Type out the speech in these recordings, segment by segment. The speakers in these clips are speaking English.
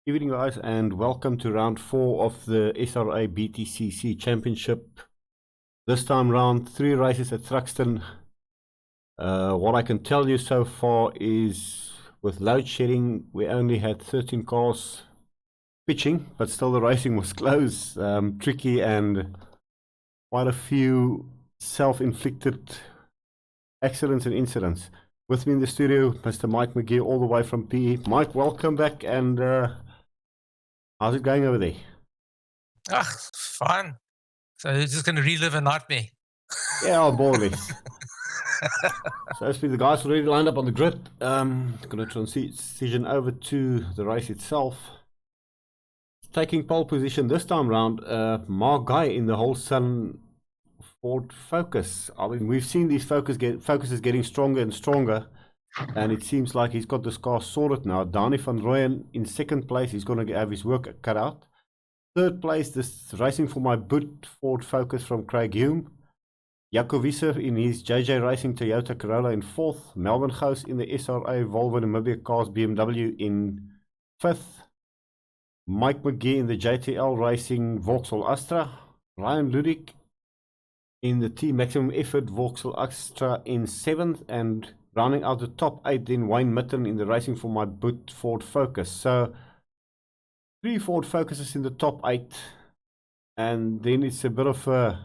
Evening guys, and welcome to round 4 of the SRA BTCC Championship. This time round 3 races at Thruxton. What I can tell you so far is with load shedding we only had 13 cars pitching, but still the racing was close, tricky, and quite a few self-inflicted accidents and incidents. With me in the studio, Mr. Mike McGee, all the way from PE. Mike, welcome back, and how's it going over there? Fine. So you're just going to relive a nightmare? Yeah, more or less. So as the guys already lined up on the grid, going to transition over to the race itself. Taking pole position this time round, Mark Guy in the Wholesome Ford Focus. I mean, we've seen these focuses getting stronger and stronger, and it seems like he's got this car sorted now. Danny van Rooyen in second place. He's going to have his work cut out. Third place, this Racing for My Boot Ford Focus from Craig Hume. Jaco Wieser in his JJ Racing Toyota Corolla in fourth. Melvin Gous in the SRA Volvo Namibia Cars BMW in fifth. Mike McGee in the JTL Racing Vauxhall Astra. Ryan Ludik in the T Maximum Effort Vauxhall Astra in seventh, and rounding out the top 8 then Wayne Mitten in the Racing for My Boot Ford Focus. So 3 Ford Focuses in the top 8, and then it's a bit of a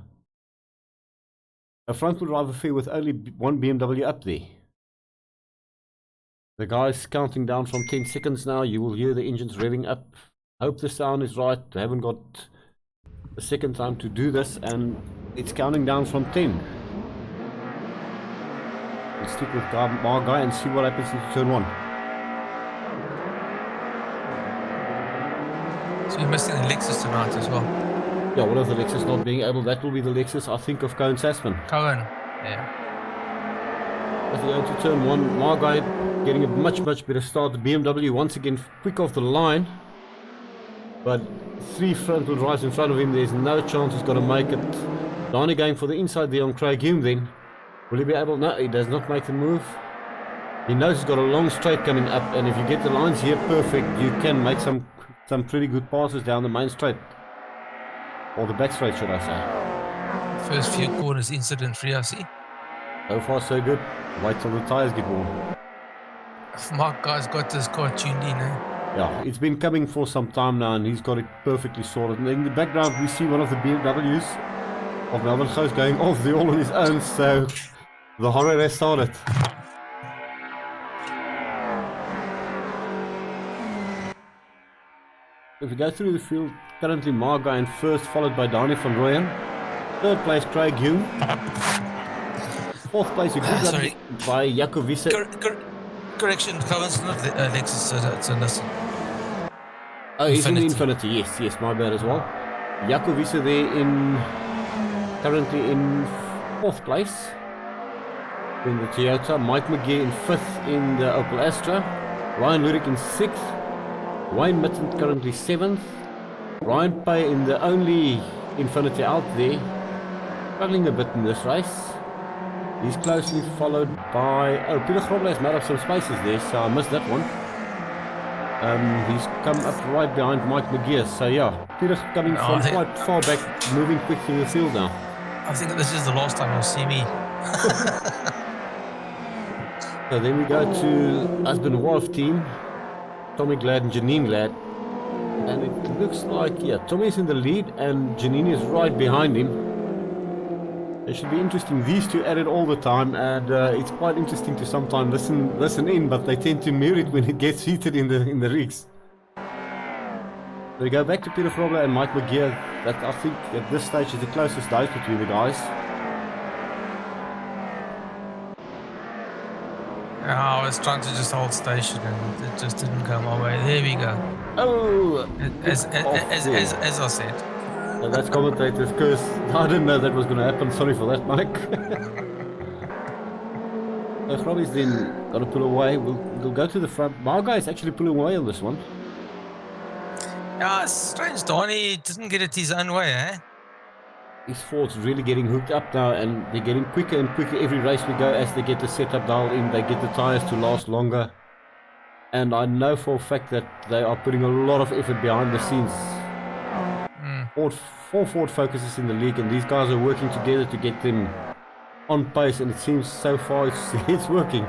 front-wheel drive affair with only one BMW up there. The guy's counting down from 10 seconds now. You will hear the engines revving up. Hope the sound is right. I haven't got a second time to do this, and it's counting down from 10. Let's stick with Mark Guy and see what happens into turn 1. So you're missing the Lexus tonight as well? Yeah, what of the Lexus not being able? That will be the Lexus, I think, of Cohen Sassman. Cohen, yeah. As we go to turn 1, Mark Guy getting a much better start. The BMW once again quick off the line, but 3 front-wheel drives in front of him. There's no chance he's going to make it. Danny going for the inside there on Craig Hume then. Will he be able? No, he does not make the move. He knows he's got a long straight coming up, and if you get the lines here perfect, you can make some pretty good passes down the main straight. Or the back straight, should I say. First few corners incident-free, I see. So far so good. Wait till the tyres get warm. Mark Guy's got this car tuned in, eh? Yeah, it's been coming for some time now, and he's got it perfectly sorted. And in the background we see one of the BMWs of Melvin Gous going off the all on his own, so the horror has started. If we go through the field, currently Mark Guy in first, followed by Danny van Rooyen. Third place Craig Hume. Fourth place a good run by Jaco Wieser. Correction, Cohen's not Lexus, so it's a Nissan. Oh, he's in the Infinity, yes, my bad as well. Jaco Wieser there currently in fourth place in the Toyota. Mike McGee in fifth in the Opel Astra. Ryan Ludik in sixth. Wayne Mitten currently 7th. Ryan Pay in the only Infinity out there, struggling a bit in this race. He's closely followed by, Peter Grobler has made up some spaces there, so I missed that one. He's come up right behind Mike McGee, so yeah, Peter coming from quite far back, moving quick through the field now. I think this is the last time you'll see me. So then we go to husband and wife team, Tommy Glad and Janine Glad, and it looks like, yeah, Tommy's in the lead and Janine is right behind him. It should be interesting. These two at it all the time, and it's quite interesting to sometimes listen in, but they tend to mirror it when it gets heated in the rigs. We go back to Peter Grobler and Mike McGee. That I think at this stage is the closest dice between the guys. I was trying to just hold station and it just didn't come my way. There we go. Oh! As I said. So that's commentator's curse. I didn't know that was going to happen. Sorry for that, Mike. So Robbie's then got to pull away. We'll go to the front. My guy's actually pulling away on this one. Yeah, it's strange. Donnie didn't get it his own way, eh? These Fords really getting hooked up now, and they're getting quicker and quicker every race we go as they get the setup dialed in. They get the tires to last longer. And I know for a fact that they are putting a lot of effort behind the scenes. Four Ford focuses in the league, and these guys are working together to get them on pace, and it seems so far it's working.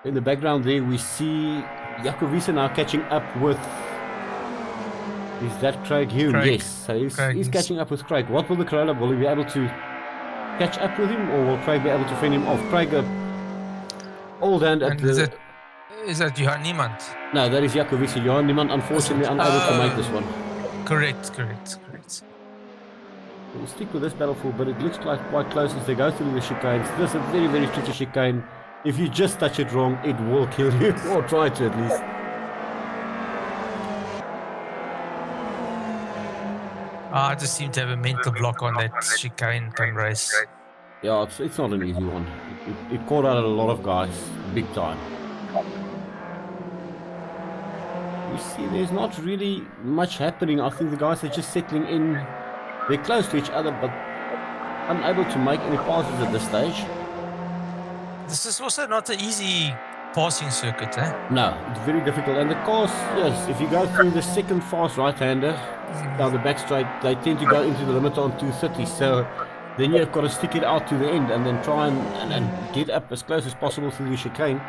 In the background there we see Jakovice now catching up with... Is that Craig Hume? Craig. Yes, so he's catching up with Craig. What will the Corolla, will he be able to catch up with him, or will Craig be able to fend him off? Craig, old hand at the... Is that Johan Niemand? No, that is Jakovice. Johan Niemand, unfortunately, unable to make this one. Correct. We'll stick with this battlefield, but it looks like quite close as they go through the chicanes. This is a very, very tricky chicane. If you just touch it wrong, it will kill you, or try to at least. I just seem to have a mental block on that chicane come race. Yeah, it's not an easy one. It caught out a lot of guys, big time. You see, there's not really much happening. I think the guys are just settling in. They're close to each other, but unable to make any passes at this stage. This is also not an easy passing circuit, eh? No, it's very difficult. And the cars, yes, if you go through the second fast right-hander down the back straight, they tend to go into the limit on 230. So then you've got to stick it out to the end and then try and get up as close as possible through the chicane.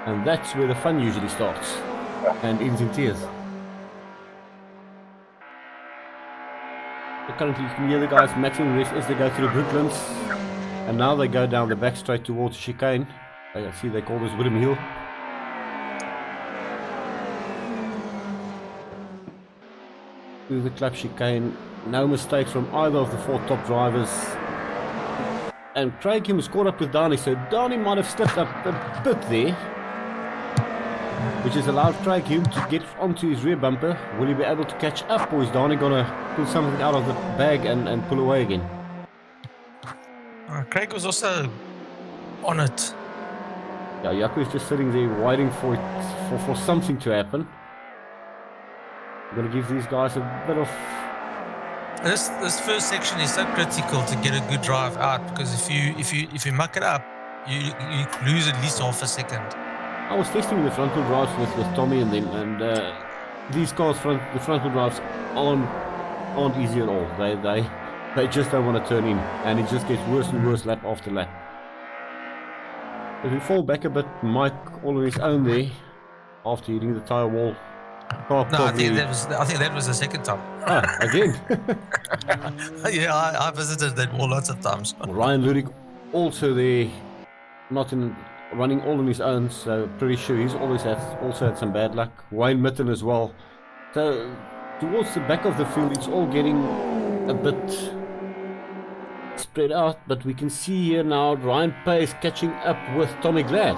And that's where the fun usually starts and ends in tears. So currently you can hear the guys maximum rest as they go through Brooklands. And now they go down the back straight towards the chicane. I see they call this Woodham Hill. Through the club chicane, no mistakes from either of the four top drivers. And Craig Hume was caught up with Dani, so Dani might have stepped up a bit there, which has allowed Craig Hume to get onto his rear bumper. Will he be able to catch up, or is Dani going to pull something out of the bag and pull away again? Craig was also on it. Yeah, Jaco is just sitting there waiting for it, for something to happen. I'm going to give these guys a bit of... This first section is so critical to get a good drive out, because if you muck it up, you lose at least half a second. I was testing the front wheel drives with Tommy and them, and these cars, the front wheel drives aren't easy at all. They just don't want to turn in, and it just gets worse and worse lap after lap. If we fall back a bit, Mike all on his own there after hitting the tyre wall. No, I think that was the second time. Ah, again. Yeah, I visited that wall lots of times. Ryan Ludik also there, running all on his own, so pretty sure he's also had some bad luck. Wayne Mitten as well. So towards the back of the field, it's all getting a bit spread out, but we can see here now Ryan Pace catching up with Tommy Glad.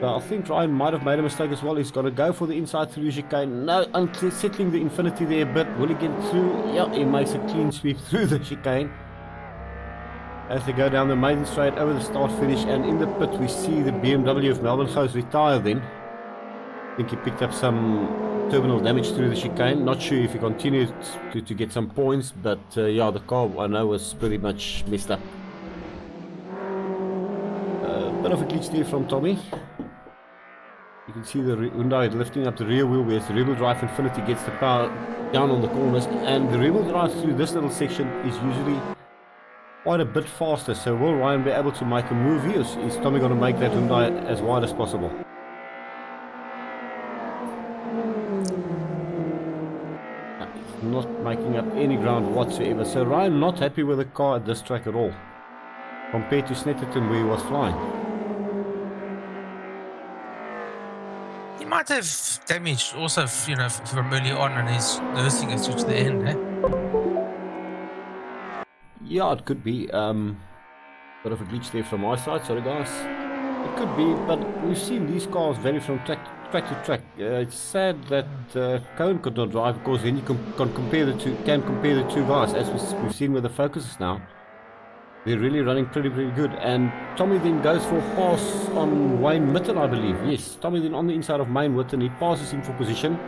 So I think Ryan might have made a mistake as well. He's got to go for the inside through chicane. No, unsettling the Infinity there a bit. Will he get through? Yeah, he makes a clean sweep through the chicane. As they go down the maiden straight over the start finish, and in the pit we see the BMW of Melbourne Goes retired then. I think he picked up some terminal damage through the chicane. Not sure if he continued to get some points, but yeah, the car I know was pretty much messed up. Bit of a glitch there from Tommy. You can see the Hyundai lifting up the rear wheel, whereas the rear wheel drive Infinity gets the power down on the corners, and the rear wheel drive through this little section is usually quite a bit faster. So will Ryan be able to make a move here? Is Tommy going to make that Hyundai as wide as possible? He's not making up any ground whatsoever. So Ryan not happy with the car at this track at all, compared to Snetterton where he was flying. He might have damage also, from early on, and he's nursing it to the end, eh? Yeah, it could be. Bit of a glitch there from my side, sorry guys. It could be, but we've seen these cars vary from track to track. It's sad that Cohen could not drive, because then you can compare the two guys, as we've seen with the Focuses now. They're really running pretty good. And Tommy then goes for a pass on Wayne Mitten, I believe. Yes, Tommy then on the inside of Wayne Mitten. He passes him for position.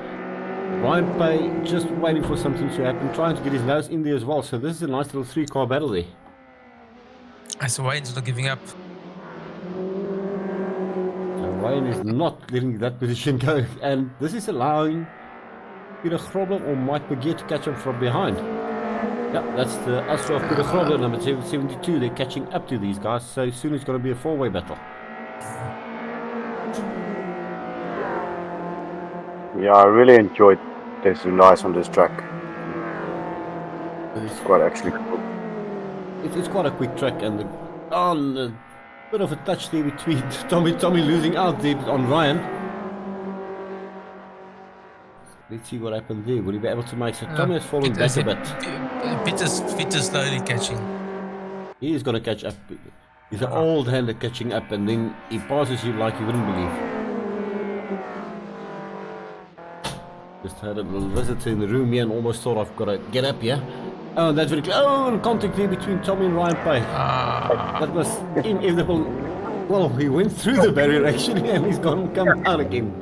Ryan Pay just waiting for something to happen, trying to get his nose in there as well. So this is a nice little three-car battle there. So Wayne's not giving up. Ryan is not letting that position go, and this is allowing Peter Grobler or Mike McGee to catch him from behind. Yeah, that's the SRA of Peter Grobler, number 72. They're catching up to these guys, so soon it's going to be a four-way battle. Yeah, I really enjoyed this Hyundais on this track. It's quite actually cool. It's quite a quick track, and a bit of a touch there between Tommy losing out there on Ryan. Let's see what happened there. Will he be able to make it? Tommy has fallen back a bit. Peter's slowly catching. He is going to catch up. He's an old hand at catching up, and then he passes you like you wouldn't believe. Just had a little visitor in the room here and almost thought I've got to get up here. Oh, and that's very close. Oh, and contact there between Tommy and Ryan Pay. That was inevitable. Well, he went through the barrier actually, and he's come out again.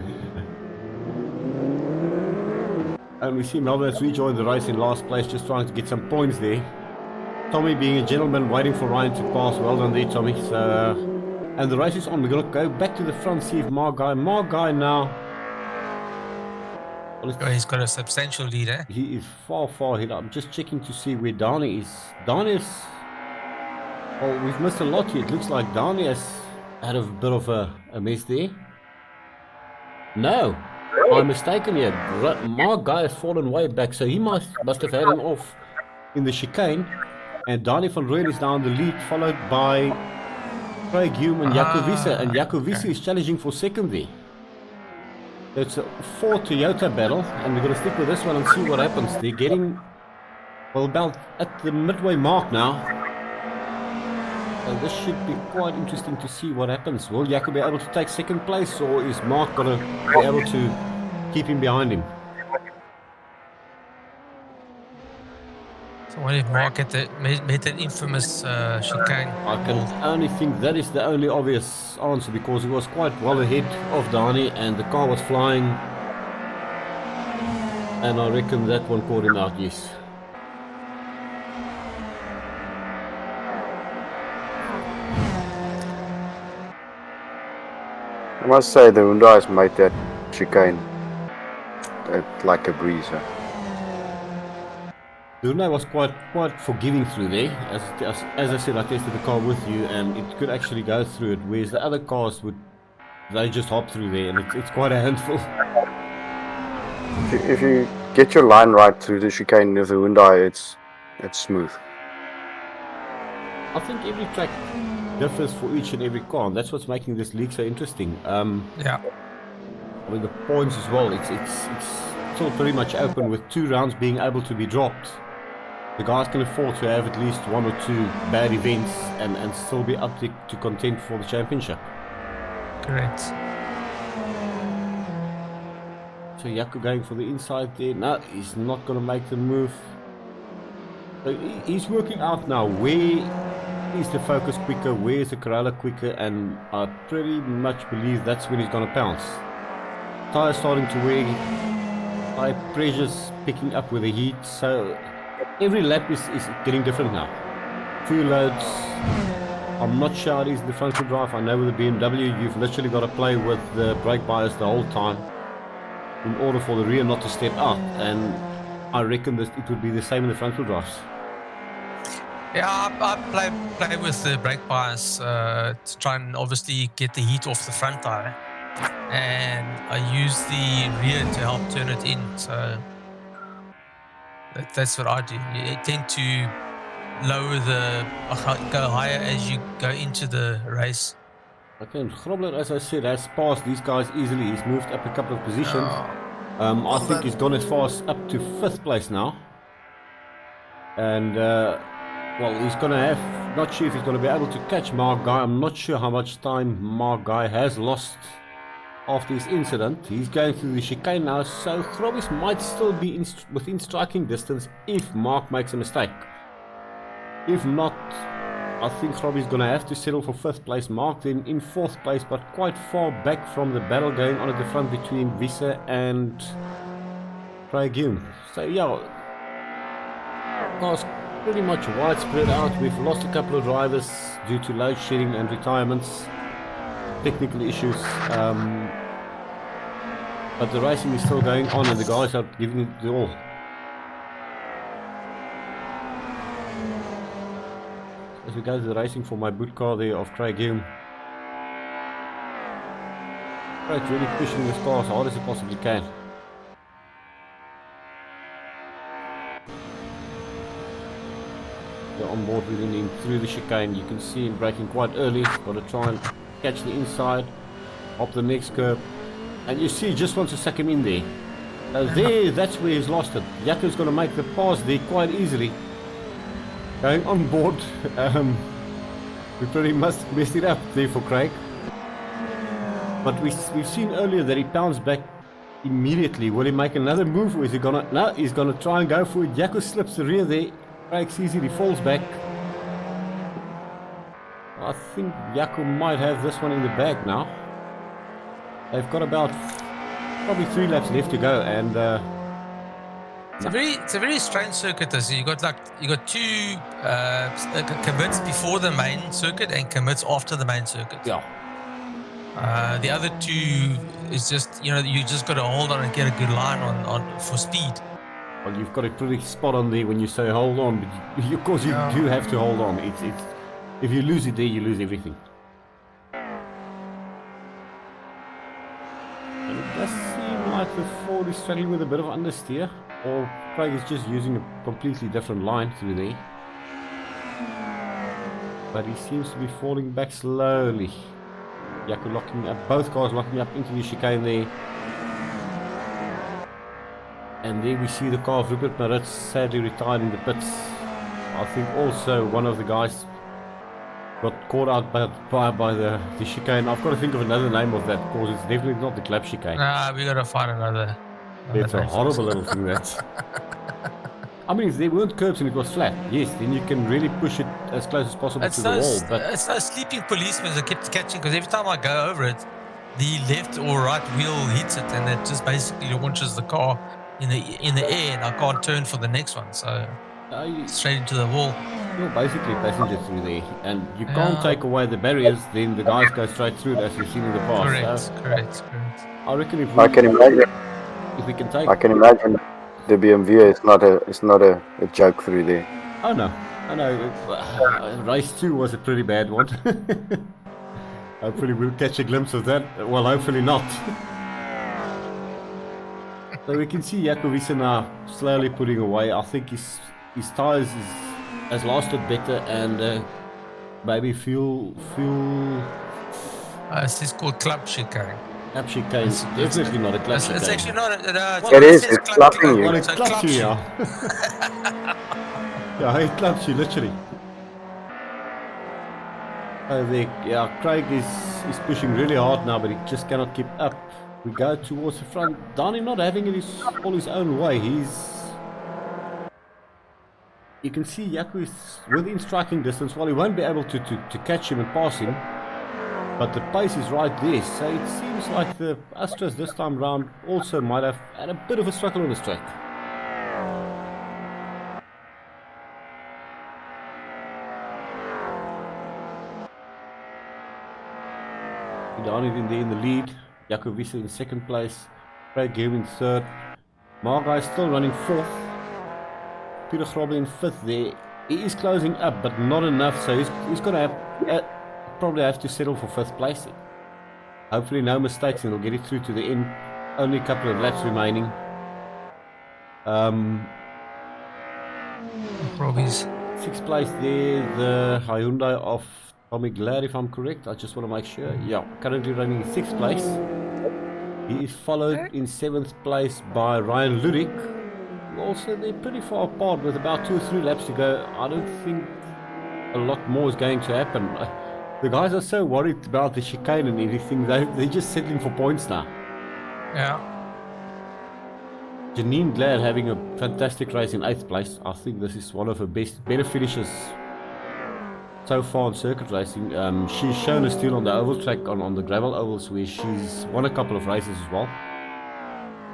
And we see Melvin has rejoined the race in last place, just trying to get some points there. Tommy being a gentleman, waiting for Ryan to pass. Well done there, Tommy. So, and the race is on. We're going to go back to the front, see if Margai now. Well, he's got a substantial lead, eh? He is far ahead. I'm just checking to see where Dani is. Dani is... Well, we've missed a lot here. It looks like Dani has had a bit of a mess there. No, I'm mistaken here. Margai has fallen way back, so he must have had him off in the chicane. And Dani van Rooyen is now in the lead, followed by Craig Hume and Jaco Wiese. And Jaco Wiese is challenging for second there. It's a 4 Toyota battle, and we're going to stick with this one and see what happens. They're getting, well, about at the midway mark now. So this should be quite interesting to see what happens. Will Jaco be able to take second place, or is Mark going to be able to keep him behind him? So what if Mark made that infamous chicane? I can only think that is the only obvious answer, because he was quite well ahead of Dani and the car was flying, and I reckon that one caught him out, yes. I must say the Hyundai's made that chicane like a breeze. Hyundai was quite forgiving through there. As I said, I tested the car with you, and it could actually go through it, whereas the other cars they just hop through there, and it's quite a handful. If you get your line right through the chicane with the Hyundai, it's smooth. I think every track differs for each and every car, and that's what's making this league so interesting. Yeah. I mean, the points as well. It's still pretty much open, with 2 rounds being able to be dropped. The guys can afford to have at least 1 or 2 bad events and still be up to contend for the championship. Correct. So Jaco going for the inside there. No, he's not going to make the move. So he's working out now where is the Focus quicker, where is the Corolla quicker, and I pretty much believe that's when he's going to pounce. Tyres starting to wear, high pressures picking up with the heat, so every lap is getting different now. Fuel loads, I'm not sure how it is in the front wheel drive. I know with the BMW you've literally got to play with the brake bias the whole time in order for the rear not to step out, and I reckon that it would be the same in the front wheel drives. Yeah, I play with the brake bias to try and obviously get the heat off the front tire, and I use the rear to help turn it in. So that's what I do. You tend to go higher as you go into the race. Okay, and Grobler, as I said, has passed these guys easily. He's moved up a couple of positions. I think he's gone as far as up to 5th place now. And, well, he's going to have, not sure if he's going to be able to catch Margai. I'm not sure how much time Margai has lost after his incident. He's going through the chicane now, so Grobis might still be within striking distance if Mark makes a mistake. If not, I think Robbie's going to have to settle for 5th place. Mark then in 4th place, but quite far back from the battle going on at the front between Wiese and Craig Hume. So yeah, cars pretty much widespread out. We've lost a couple of drivers due to load shedding and retirements. technical issues. But the racing is still going on and the guys are giving it the all. As we go to the racing for my boot car there of Craig Hume. Craig's really pushing this car as hard as he possibly can. They're on board with him through the chicane. You can see him braking quite early. Got to try and catch the inside, up the next curb. And you see he just wants to suck him in there. There, that's where he's lost it. Jaco's going to make the pass there quite easily. Going on board, we pretty much messed it up there for Craig. But we've seen earlier that he pounced back immediately. Will he make another move or is he gonna... No, he's gonna try and go for it. Jaco slips the rear there. Craig sees it, he falls back. I think Jaco might have this one in the bag now. They've got about probably 3 laps left to go and it's a very strange circuit. This you got 2 commits before the main circuit and commits after the main circuit. yeah. The other 2 is just you just got to hold on and get a good line on for speed. Well, you've got it pretty spot on there when you say hold on, but of course you do have to hold on. It's if you lose it there, you lose everything. And it does seem like the Ford is struggling with a bit of understeer, or Craig is just using a completely different line through there. But he seems to be falling back slowly. Jaco locking up, both cars locking up into the chicane there. And there we see the car of Rupert Maritz sadly retired in the pits. I think also one of the guys got caught out by the chicane. I've got to think of another name of that course. It's definitely not the club chicane. Nah, we got to find another It's a horrible little thing that. I mean, if there weren't curbs and it was flat, yes, then you can really push it as close as possible to the wall. But it's those sleeping policemen that kept catching, because every time I go over it, the left or right wheel hits it and it just basically launches the car in the air, and I can't turn for the next one, so straight into the wall. You're basically passenger through there, and you can't take away the barriers. Then the guys go straight through it, as we've seen in the past. Correct. I reckon I can imagine. If we can take. I can imagine the BMW is not a joke through there. Oh no, I know. Race 2 was a pretty bad one. Hopefully we'll catch a glimpse of that. Well, hopefully not. So we can see Jaco now slowly putting away. I think his tyres has lasted better, and maybe fuel. This is called club chicane. Club chicane. It's definitely not a club chicane. It's actually not. It is. It's clubbing you. Well, it clubs you, yeah. Yeah, it clubs you literally. Oh, there, Craig is pushing really hard now, but he just cannot keep up. We go towards the front. Danny not having it all his own way. You can see Jaco is within striking distance. While he won't be able to catch him and pass him, but the pace is right there. So it seems like the Astras this time round also might have had a bit of a struggle on this track. Danny in the lead. Jaco Wisse in 2nd place, Craig Hume in 3rd, Margai still running 4th, Peter Grobbe in 5th there. He is closing up, but not enough, so he's going to probably have to settle for 5th place. Hopefully no mistakes and he'll get it through to the end. Only a couple of laps remaining. Robbie's 6th place there, the Hyundai of Tommy Glad, if I'm correct. I just want to make sure. Yeah, currently running in 6th place. He is followed in 7th place by Ryan Ludik. Also, they're pretty far apart with about 2 or 3 laps to go. I don't think a lot more is going to happen. The guys are so worried about the chicane and everything. They're just settling for points now. Yeah. Janine Glad having a fantastic race in 8th place. I think this is one of her better finishes so far in circuit racing. She's shown us still on the oval track, on the gravel ovals, where she's won a couple of races as well.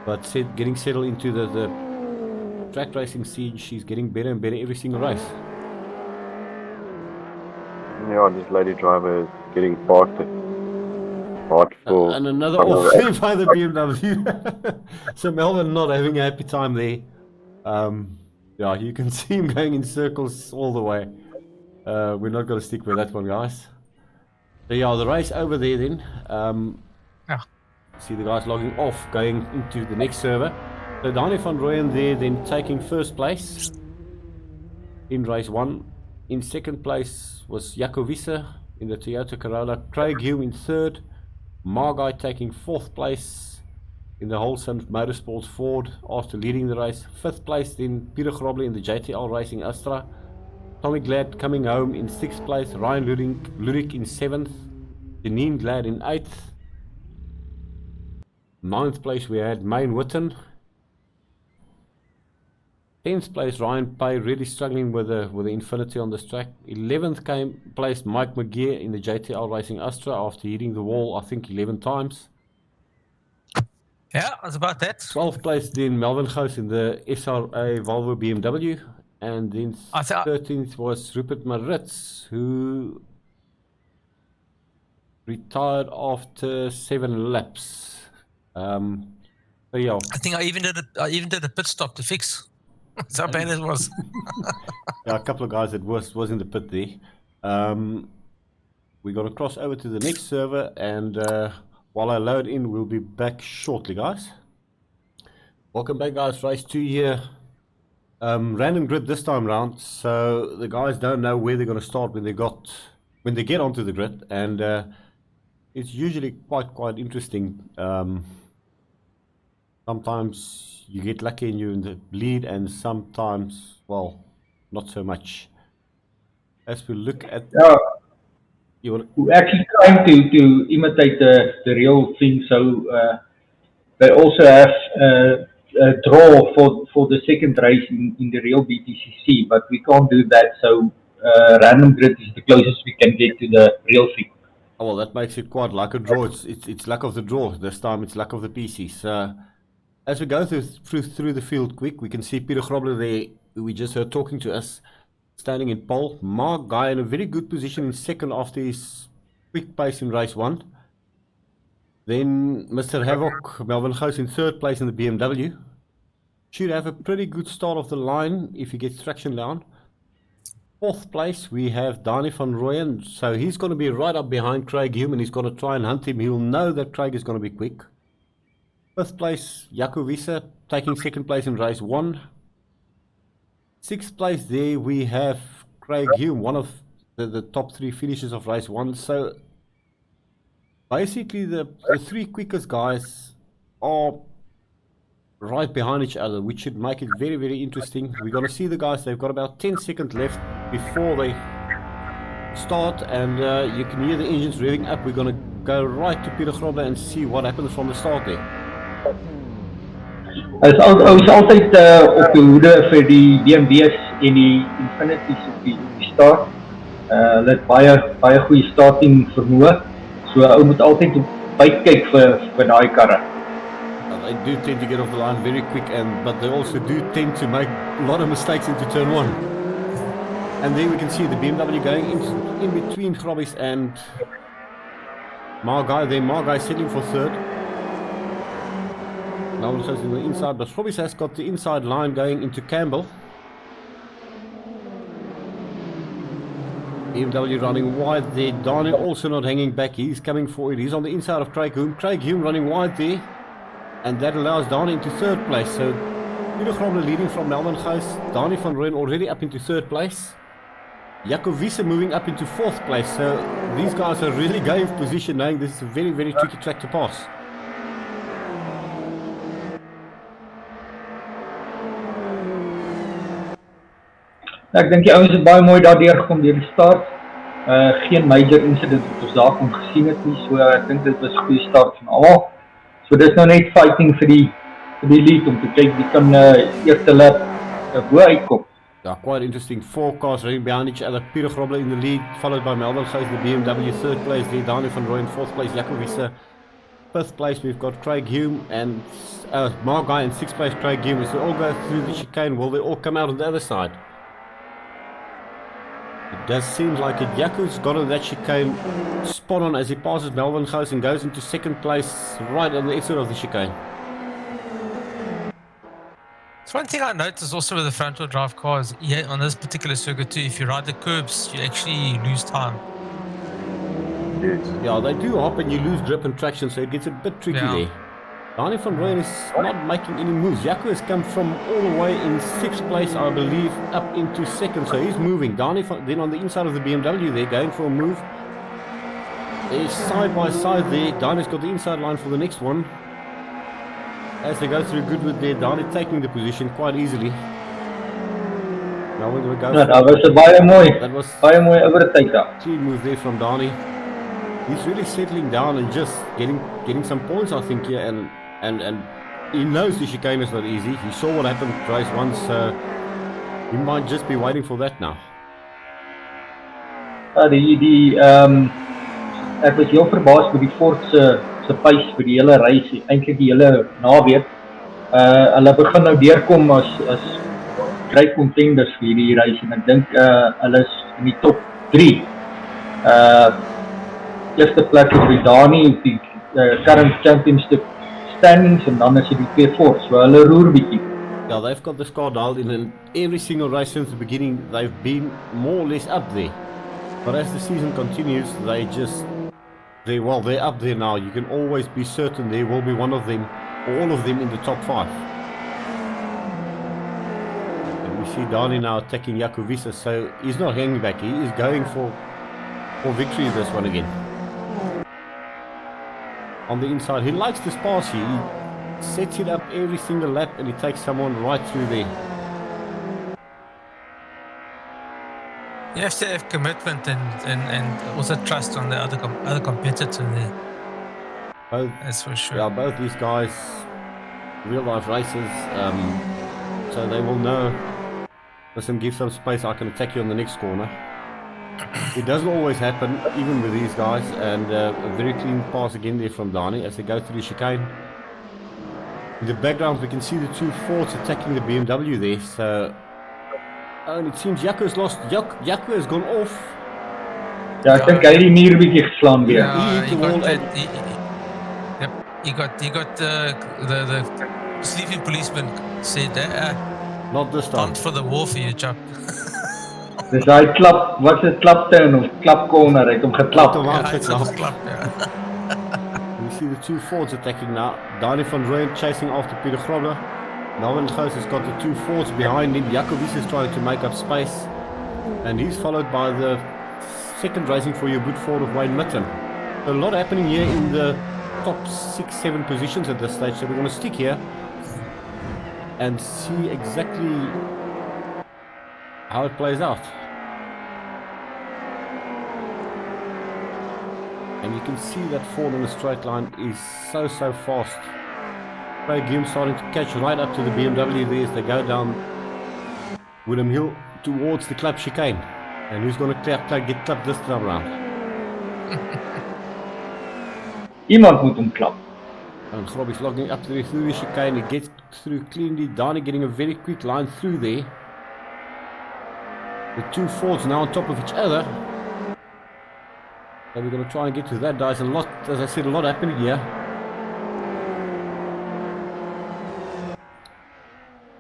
But getting settled into the track racing scene, she's getting better and better every single race. Yeah, this lady driver is getting faster. Hard for And another another off by the BMW. So Melvin not having a happy time there. Yeah, you can see him going in circles all the way. We're not going to stick with that one, guys. So yeah, the race over there then. Yeah. See the guys logging off, going into the next server. So Danny van Rooyen there then taking first place in race 1. In second place was Jaco Wiese in the Toyota Corolla. Craig Hume in third. Margai taking fourth place in the Wholesome Motorsports Ford after leading the race. Fifth place then Peter Groble in the JTL Racing Astra. Tommy Glad coming home in sixth place. Ryan Ludik in seventh. Janine Glad in eighth. Ninth place we had Main Witten. 10th place Ryan Pay, really struggling with the Infinity on this track. 11th place Mike McGee in the JTL Racing Astra after hitting the wall I think 11 times. Yeah, that's about that. 12th place then Melvin Gous in the SRA Volvo BMW. And then 13th was Rupert Maritz, who retired after 7 laps. So yeah. I think I even did a pit stop to fix. That's how bad it was. Yeah, a couple of guys that was in the pit there. We're going to cross over to the next server, and while I load in, we'll be back shortly, guys. Welcome back, guys. Race 2 here. Random grid this time round, so the guys don't know where they're going to start when they get onto the grid, and it's usually quite interesting. Sometimes you get lucky and you're in the lead, and sometimes, well, not so much. As we look at... We're actually trying to imitate the real thing, so they also have a draw for the second race in the real BTCC, but we can't do that, so random grid is the closest we can get to the real thing. Oh, well, that makes it quite like a draw. It's luck of the draw. This time it's luck of the PCs. As we go through the field quick, we can see Peter Groble there, who we just heard talking to us, standing in pole. Mark Guy in a very good position in second after his quick pace in race 1. Then Mr. Havoc, Melvin Gous in third place in the BMW. Should have a pretty good start of the line if he gets traction down. Fourth place we have Danny van Rooyen, so he's going to be right up behind Craig Hume, and he's going to try and hunt him. He'll know that Craig is going to be quick. Fifth place, Jaco Wiese, taking second place in race 1. Sixth place there we have Craig Hume, one of the top 3 finishes of race 1. So basically the 3 quickest guys are right behind each other, which should make it very interesting. We're going to see the guys, they've got about 10 seconds left before they start, and you can hear the engines revving up. We're going to go right to Peter Groble and see what happens from the start there. Ons is altyd op die hoede vir die BMW's en die Infinities op die start. Hulle het baie goeie starting vermoë. So ou moet altyd uitkyk vir daai karre. They do tend to get off the line very quick, but they also do tend to make a lot of mistakes into turn 1. And there we can see the BMW going in between Grobbies and Margai. There Margai settling for third. Now it goes in the inside, but Grobbies has got the inside line going into Campbell. BMW running wide there. Daniel also not hanging back. He's coming forward. He's on the inside of Craig Hume. Craig Hume running wide there. And that allows Dani into third place. So Peter Groble leading from Melvin Gous. Dani van Rooyen already up into third place. Jaco Wiese moving up into fourth place. So these guys are really going for position, knowing this is a very tricky track to pass. Ek dink die ouens het baie mooi daardeur gekom deur die start. Geen major incident wat ons daar kon gesien het nie. So ek dink dit was 'n goeie start van almal. So dis nou net fighting vir die lead om te kyk wie kan eerste lap bo uitkom. Yeah, quite interesting. 4 cars running behind each other. Peter Groble in the lead, followed by Melvin Gous, the BMW, third place there. Dani van Rooyen, fourth place. Jaco Wiese, fifth place. We've got Craig Hume and Margai in sixth place. Craig Hume. As they all go through the chicane, will they all come out on the other side? does seem like it. Jaco's got on that chicane spot on as he passes Melvin Gous and goes into second place right on the exit of the chicane. So one thing I noticed also with the front wheel drive cars, yeah, on this particular circuit too, if you ride the curbs, you actually lose time. Yes. Yeah, they do hop and you lose grip and traction, so it gets a bit tricky there. Dani van Rooyen is not making any moves. Jaco has come from all the way in 6th place, I believe, up into 2nd, so he's moving. Then on the inside of the BMW there, going for a move. They're side by side there. Dani's got the inside line for the next one. As they go through Goodwood there, Dani taking the position quite easily. Now we're going to go Ja, dat was 'n baie mooi overtake daar. Clean move there from Dani. He's really settling down and just getting some points, I think, here, and he knows the chicane is not easy. He saw what happened race once, so he might just be waiting for that now. Ja, ek was heel verbaas met die Ford se pace vir die hele race, eintlik die hele naweek. Hulle begin nou deurkom as great contenders vir hierdie race en ek dink hulle is in die top 3. Eerste plek is by Dani op die current championship standings en dan is dit die twee Fords, so hulle roer bietjie. Yeah, they've got this car dialed in, and every single race since the beginning they've been more or less up there. But as the season continues, they're up there now. You can always be certain there will be one of them or all of them in the top 5. And we see Dani now attacking Jaco Visser, so he's not hanging back. He is going for victory this one again. On the inside, he likes this pass here. He sets it up every single lap and he takes someone right through there. You have to have commitment and also trust on the other competitor there. Both, that's for sure. Yeah, both these guys, real life racers, so they will know, listen, give some space, I can attack you on the next corner. It doesn't always happen, even with these guys, and a very clean pass again there from Dani as they go through the chicane. In the background we can see the two Fords attacking the BMW there, so... and it seems Jaco's lost. Jaco has gone off. Ja, ek dink hy het die muur bietjie geslaan weer. He got the sleeping policeman said not this time. Pumped for the war for you, chap. Dis daai klap, wat is klapturn of klap corner, hy het hom geklap. You see the two Fords attacking now. Dani van Rooyen chasing after Peter Grobler. Melvin Gous has got the two Fords behind him. Jaco Visser is trying to make up space. And he's followed by the second racing for your good Ford of Wayne Mitten. A lot happening here in the top 6-7 positions at this stage. So we're going to stick here and see exactly how it plays out. And you can see that Ford on the straight line is so fast. Craig Hume starting to catch right up to the BMW there as they go down Woodham Hill towards the club chicane. And who's going to get clapped this time around? Iemand moet hom klap. And Grobby's logging up through the chicane. He gets through cleanly. Dani getting a very quick line through there. The two Fords now on top of each other. So we're going to try and get to that. There's a lot, as I said, a lot happening here.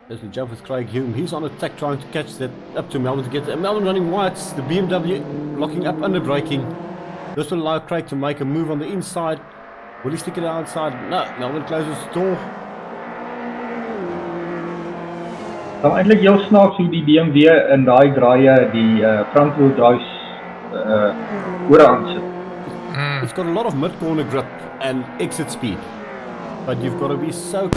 As we jump with Craig Hume, he's on attack trying to catch that up to Melvin to get there. Melvin running wide, the BMW locking up under braking. This will allow Craig to make a move on the inside. Will he stick it outside? No, Melvin closes the door. Nou eintlik heel snaaks hoe die BMW in daai draaie die front wheel drives oor aansit. It's got a lot of mid corner grip and exit speed, but you've got to be so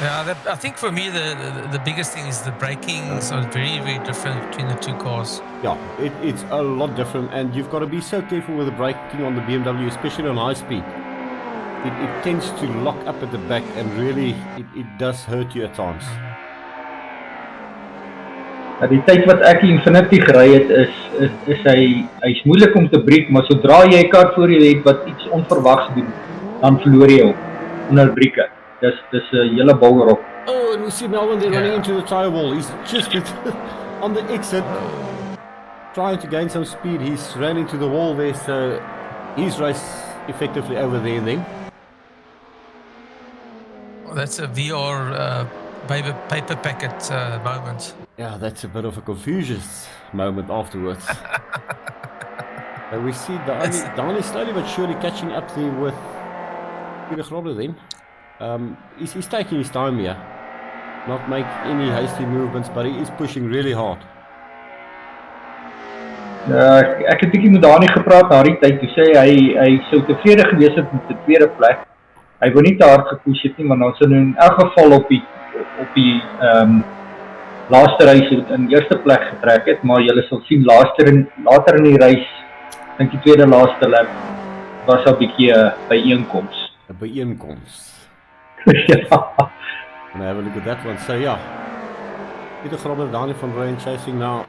Yeah, I think for me the biggest thing is the braking. So it's very different between the two cars. Yeah, it's a lot different, and you've got to be so careful with the braking on the BMW, especially on high speed. It tends to lock up at the back, and really it does hurt you at times. Die tyd wat ek die Infinity gery het is hy's moeilik om te breek, maar sodra jy 'n kar voor jou het wat iets onverwags doen, dan verloor jy hom onder brieke. Dis 'n hele balrok. Oh, and we see Melvin there running Yeah. into the tyre wall. He's just on the exit, trying to gain some speed. He's ran into the wall there, so his race effectively over there and then. Well, that's a VR paper packet moment. Yeah, that's a bit of a confucius moment afterwards. And we see Dani slowly but surely catching up there with Peter Grobler then. He's taking his time here. Not make any hasty movements, but he is pushing really hard. Ek het 'n bietjie met Dani gepraat na die tyd. Toe sê hy sou tevrede gewees het met die tweede plek. Hy wou nie te hard gepush het nie, maar ons het in elk geval op die laaste reis in eerste plek getrek het, maar julle sal sien later in die reis, dink die tweede laaste lap was 'n bietjie 'n byeenkoms. 'n Byeenkoms. Ja. And have a look at that one. So yeah, Peter Grobler, Dani van Rooyen chasing now.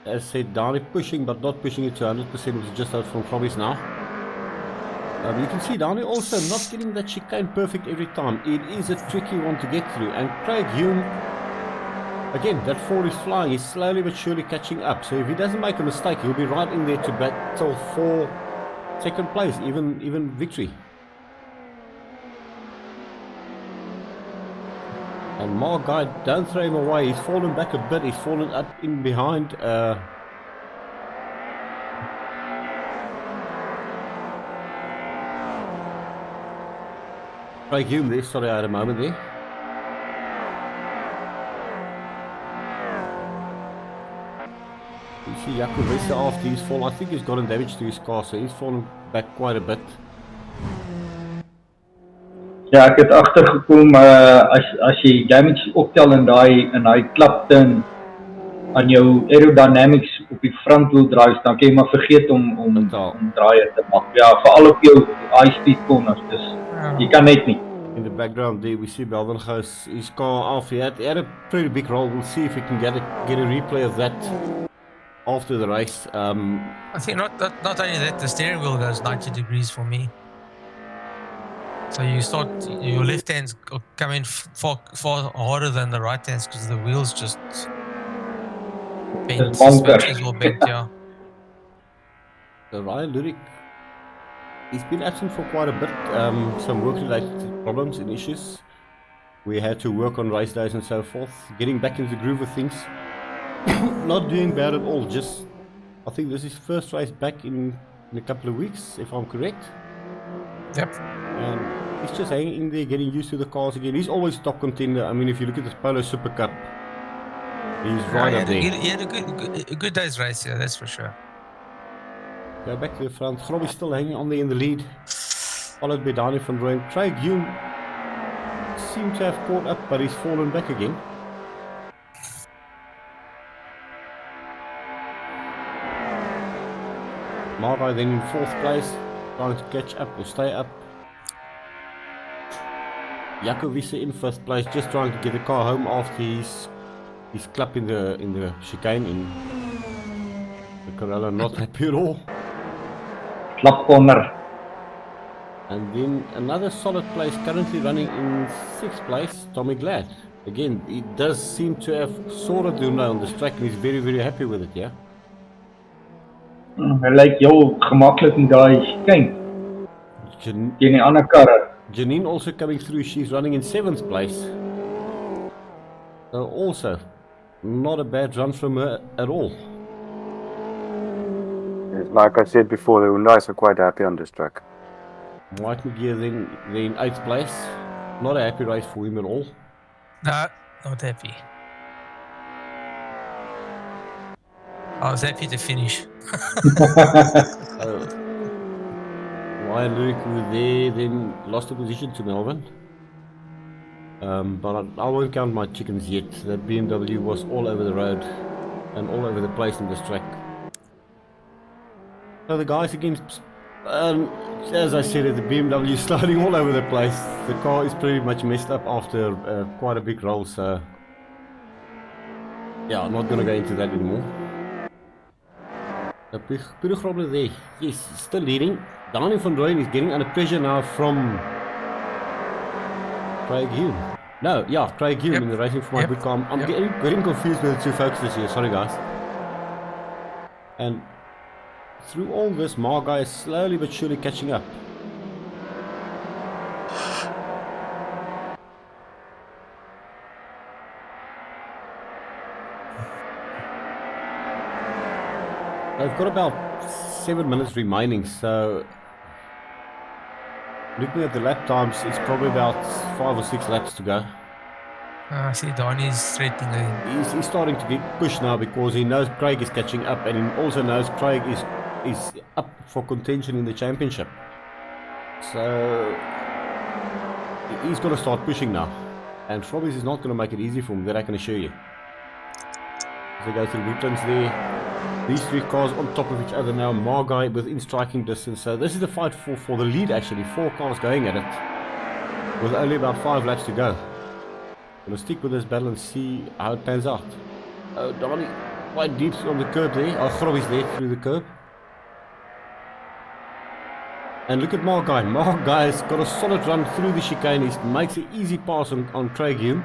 As said, Dani pushing but not pushing it to 100%, which is just out from Grobby's now. You can see Dani also not getting that chicane perfect every time. It is a tricky one to get through. And Craig Hume, again, that 4 is flying. He's slowly but surely catching up. So if he doesn't make a mistake, he'll be right in there to battle for second place, even victory. And Mark Guy, don't throw him away. He's fallen back a bit. He's fallen up in behind. Craig Hume there. Sorry, I had a moment there. You see Jaco Wisse after his fall. I think he's gotten damage to his car, so he's fallen back quite a bit. Ja, ek het agtergekom as jy damage optel in daai Thruxton aan jou aerodynamics op die frontwiel drives, dan kan jy maar vergeet om draaie te maak. Ja, veral op jou high speed corners, dus jy kan net nie. In the background there we see Melvin goes his car off. He had a pretty big roll. We'll see if we can get a replay of that after the race. I think not only that, the steering wheel goes 90 degrees for me. So you start, your left hand's coming far harder than the right hands because the wheels just bent. Suspensions will bent, yeah. So Ryan Lurik, he's been absent for quite a bit. Some work-related problems and issues. We had to work on race days and so forth. Getting back into the groove of things. Not doing bad at all. Just, I think this is his first race back in a couple of weeks, if I'm correct. Yep. And he's just hanging in there, getting used to the cars again. He's always top contender. I mean, if you look at the Polo Super Cup, he's right up there. He had a good day's race, yeah, that's for sure. Go back to the front. Grobby's still hanging on there in the lead. Followed by Dani van Rooyen. Craig Hume seemed to have caught up, but he's fallen back again. Margai then in 4th place, trying to catch up or stay up. Jaco Wisse in 1st place, just trying to get the car home after his clap in the chicane in the Corella, not happy at all. Klap corner. And then another solid place, currently running in 6th place, Tommy Glad. Again, he does seem to have sorted the Hyundai on this track and he's very, very happy with it, yeah? Hy lyk heel gemaklik in daai chicane. Teen die ander karre. Janine also coming through, she's running in 7th place. So also, not a bad run from her at all. Like I said before, the Hyundais are quite happy on this track. Mike McGear then in 8th place. Not a happy race for him at all. No, not happy. I was happy to finish. Ryan Lurik was there, then lost the position to Melvin. But I won't count my chickens yet. That BMW was all over the road and all over the place in this track. So the guys against, as I said, the BMW is sliding all over the place. The car is pretty much messed up after quite a big roll, so yeah, I'm not going to go into that anymore. Peter Grobler there, yes, still leading. Dani van Rooyen is getting under pressure now from Craig Hume. No, yeah, Craig Hume Yep. in the Racing for My Yep. Good Car. I'm Yep. getting confused with the two focuses here, sorry guys. And through all this, Margai is slowly but surely catching up. They've got about 7 minutes remaining, so looking at the lap times, it's probably about 5 or 6 laps to go. I see Donnie's threatening. He's starting to get pushed now because he knows Craig is catching up, and he also knows Craig is up for contention in the championship. So he's going to start pushing now, and Frobbies is not going to make it easy for him, that I can assure you. As they go through Woodlands there, these three cars on top of each other now, Margai within striking distance. So this is the fight for the lead actually, 4 cars going at it, with only about 5 laps to go. Gonna stick with this battle and see how it pans out. Oh, Donnie, quite deep on the curb there. Oh, Frobbies there through the curb. And look at Margai. Margai's got a solid run through the chicane. He makes an easy pass on Craig Hume.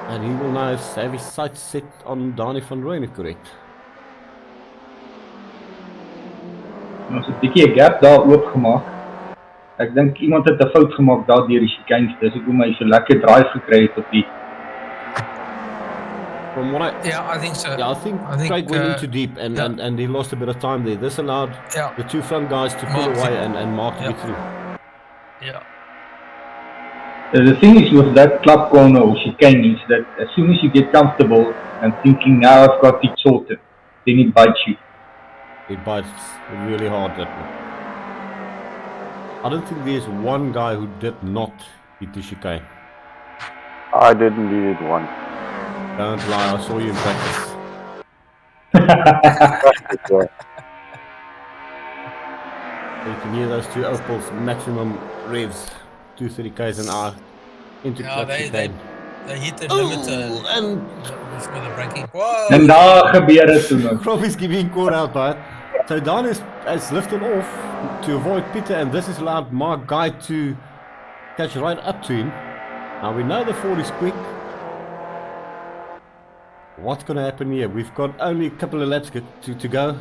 And he will now have his sights set on Donnie van Rooyen, if correct. Ons het 'n bietjie 'n gap daar oopgemaak. Ek dink iemand het 'n fout gemaak daar deur die chicanes. Dis hoekom hy so lekker drive gekry het op die. From what Yeah, I think so. I think Craig went in too deep and he lost a bit of time there. This allowed the two front guys to pull away and Mark to get through. Yeah. The thing is with that club corner or chicane is that as soon as you get comfortable and thinking now I've got it sorted, then it bites you. It bites really hard, that one. I don't think there's one guy who did not hit the chicane. I didn't need it once. Don't lie, I saw you in practice. You can hear those two Opels maximum revs, 230 k's an hour into Yeah, that chicane. they hit the limiter And before the braking. Whoa! En daar gebeur dit toe nou. Crofty's giving caught out by it. So Don has lifted off to avoid Peter, and this has allowed Mark Guy to catch right up to him. Now we know the Ford is quick. What's going to happen here? We've got only a couple of laps to go.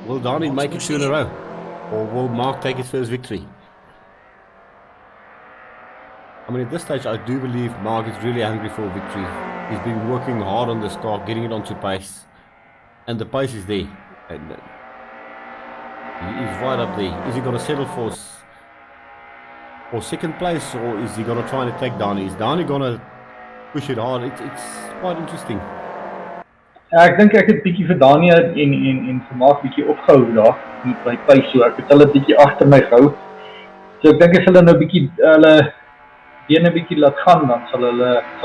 Will Donnie make it 2 in a row? Or will Mark take his first victory? I mean, at this stage, I do believe Mark is really hungry for a victory. He's been working hard on this car, getting it onto pace. And the pace is there. And he's right up there. Is he going to settle for second place, or is he going to try and attack Donnie? Is Donnie going to push it hard? It's quite interesting. Ek dink ek het bietjie vir Danië en vir Mark bietjie opgehou daar met my pace, so ek het hulle bietjie agter my gehou. So ek dink as hulle nou bietjie hulle bene bietjie laat gaan, dan sal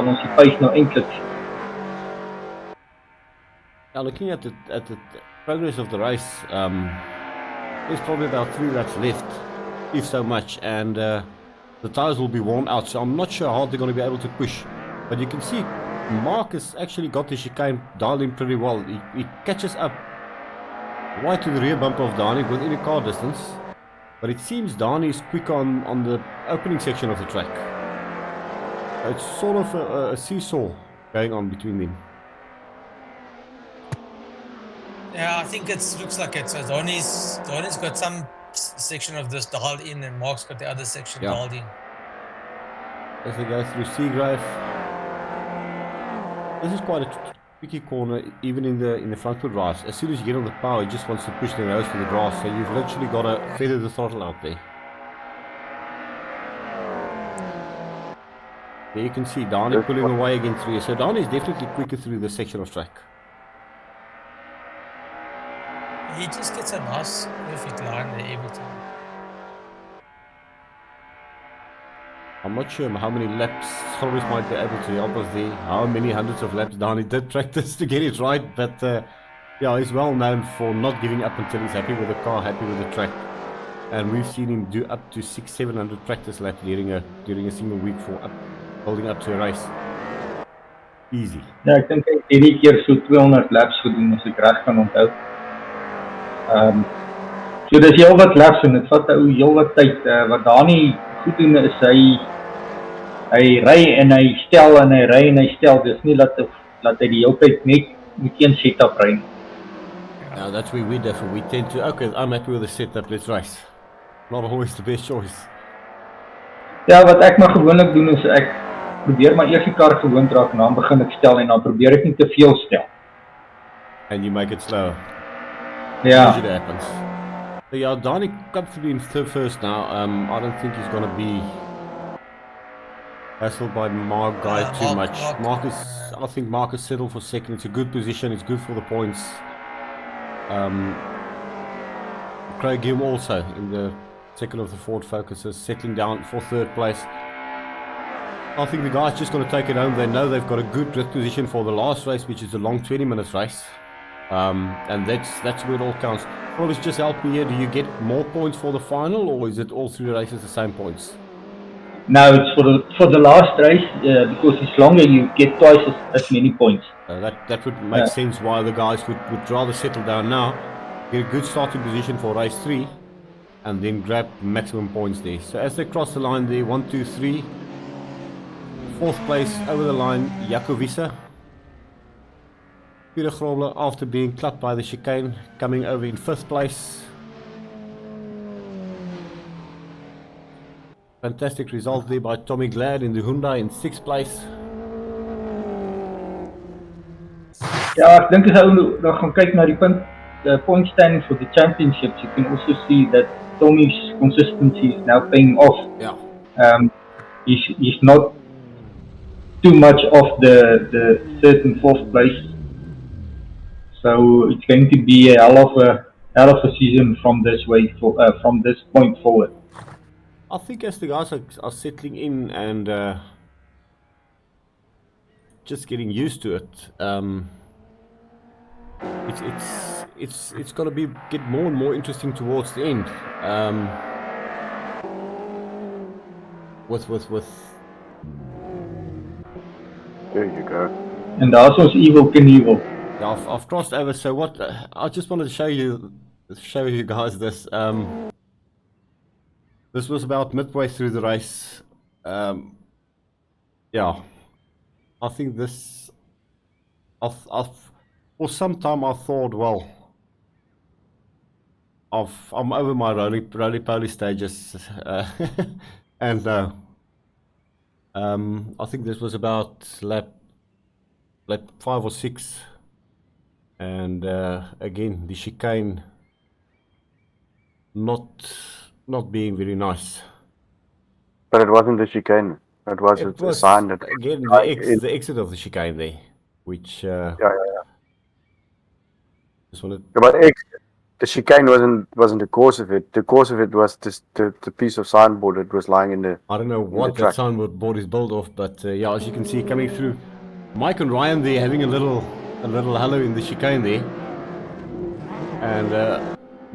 ons die pace nou eintlik. Now looking at the progress of the race, there's probably about 3 laps left, if so much, and the tyres will be worn out, so I'm not sure how they're going to be able to push. But you can see Mark has actually got the chicane dialed in pretty well. He catches up right to the rear bumper of Donnie within a car distance, but it seems Donnie is quick on the opening section of the track. It's sort of a seesaw going on between them. Yeah, I think it looks like it. So Donnie's got some section of this dialed in, and Mark's got the other section dialed in. As they go through Seagrave, this is quite a tricky corner, even in the front wheel drives. As soon as you get on the power, it just wants to push the nose to the grass, so you've literally got to feather the throttle out there. There you can see Donnie pulling away again through here. So Donnie is definitely quicker through this section of track. He just gets a nice perfect line there every time. I'm not sure how many laps Solomon might be able to help us there. How many hundreds of laps Donnie did practice to get it right. But yeah, he's well known for not giving up until he's happy with the car, happy with the track. And we've seen him do up to 600-700 practice laps during a single week for building up to a race. Easy. Ja, ek dink hy het hierdie keer so 200 laps gedoen as ek reg kan onthou. So dis heel wat laps en dit vat ou heel wat tyd wat Dani goed doen is hy ry en hy stel en hy ry en hy stel. Dis nie dat hy die hele tyd net met een setup ry. Now that's where we differ. We tend to, okay, I'm happy with the setup, let's race. Not always the best choice. Ja, wat ek maar gewoonlik doen is ek probeer my eerste kar gewoond raak en dan begin ek stel en dan probeer ek nie te veel stel. And you make it slower. Ja. Usually happens. So yeah, Donnie comfortably in third first now. I don't think he's gonna be hassled by Mark guy too much. I think Mark is settled for second. It's a good position. It's good for the points. Craig Hume also in the second of the Ford Focuses, settling down for third place. I think the guys just going to take it home. They know they've got a good grid position for the last race, which is a long 20 minutes race. And that's where it all counts. Probably just help me here. Do you get more points for the final, or is it all three races the same points? No, it's for the last race, because it's longer, you get twice as many points. That would make sense why the guys would rather settle down now, get a good starting position for race 3, and then grab maximum points there. So as they cross the line there, 1, 2, 3, fourth place over the line, Jakovica. Peter Grobler, after being clubbed by the chicane, coming over in 5th place. Fantastic result there by Tommy Glad in the Hyundai in 6th place. Ja, ek dink as ou dan gaan kyk na die point standing for the championships, you can also see that Tommy's consistency is now paying off. Yeah. He's not too much off the 3rd and 4th place. So it's going to be a hell of a season from this point forward. I think as the guys are settling in and just getting used to it, it's going to get more and more interesting towards the end. With There you go. And daar's ons Evil Knievel. Yeah, I've crossed over. So what? I just wanted to show you guys this. This was about midway through the race. Yeah, I think this. For some time I thought, well, I'm over my roly-poly stages, and I think this was about lap 5 or 6, and again the chicane not being very nice. But it wasn't the chicane. It was a sign that again the exit of the chicane there, which yeah. just wanted. But the chicane wasn't the cause of it. The cause of it was just the piece of signboard that was lying in the. I don't know what that signboard is built of, but yeah, as you can see coming through, Mike and Ryan there having a little hello in the chicane there, and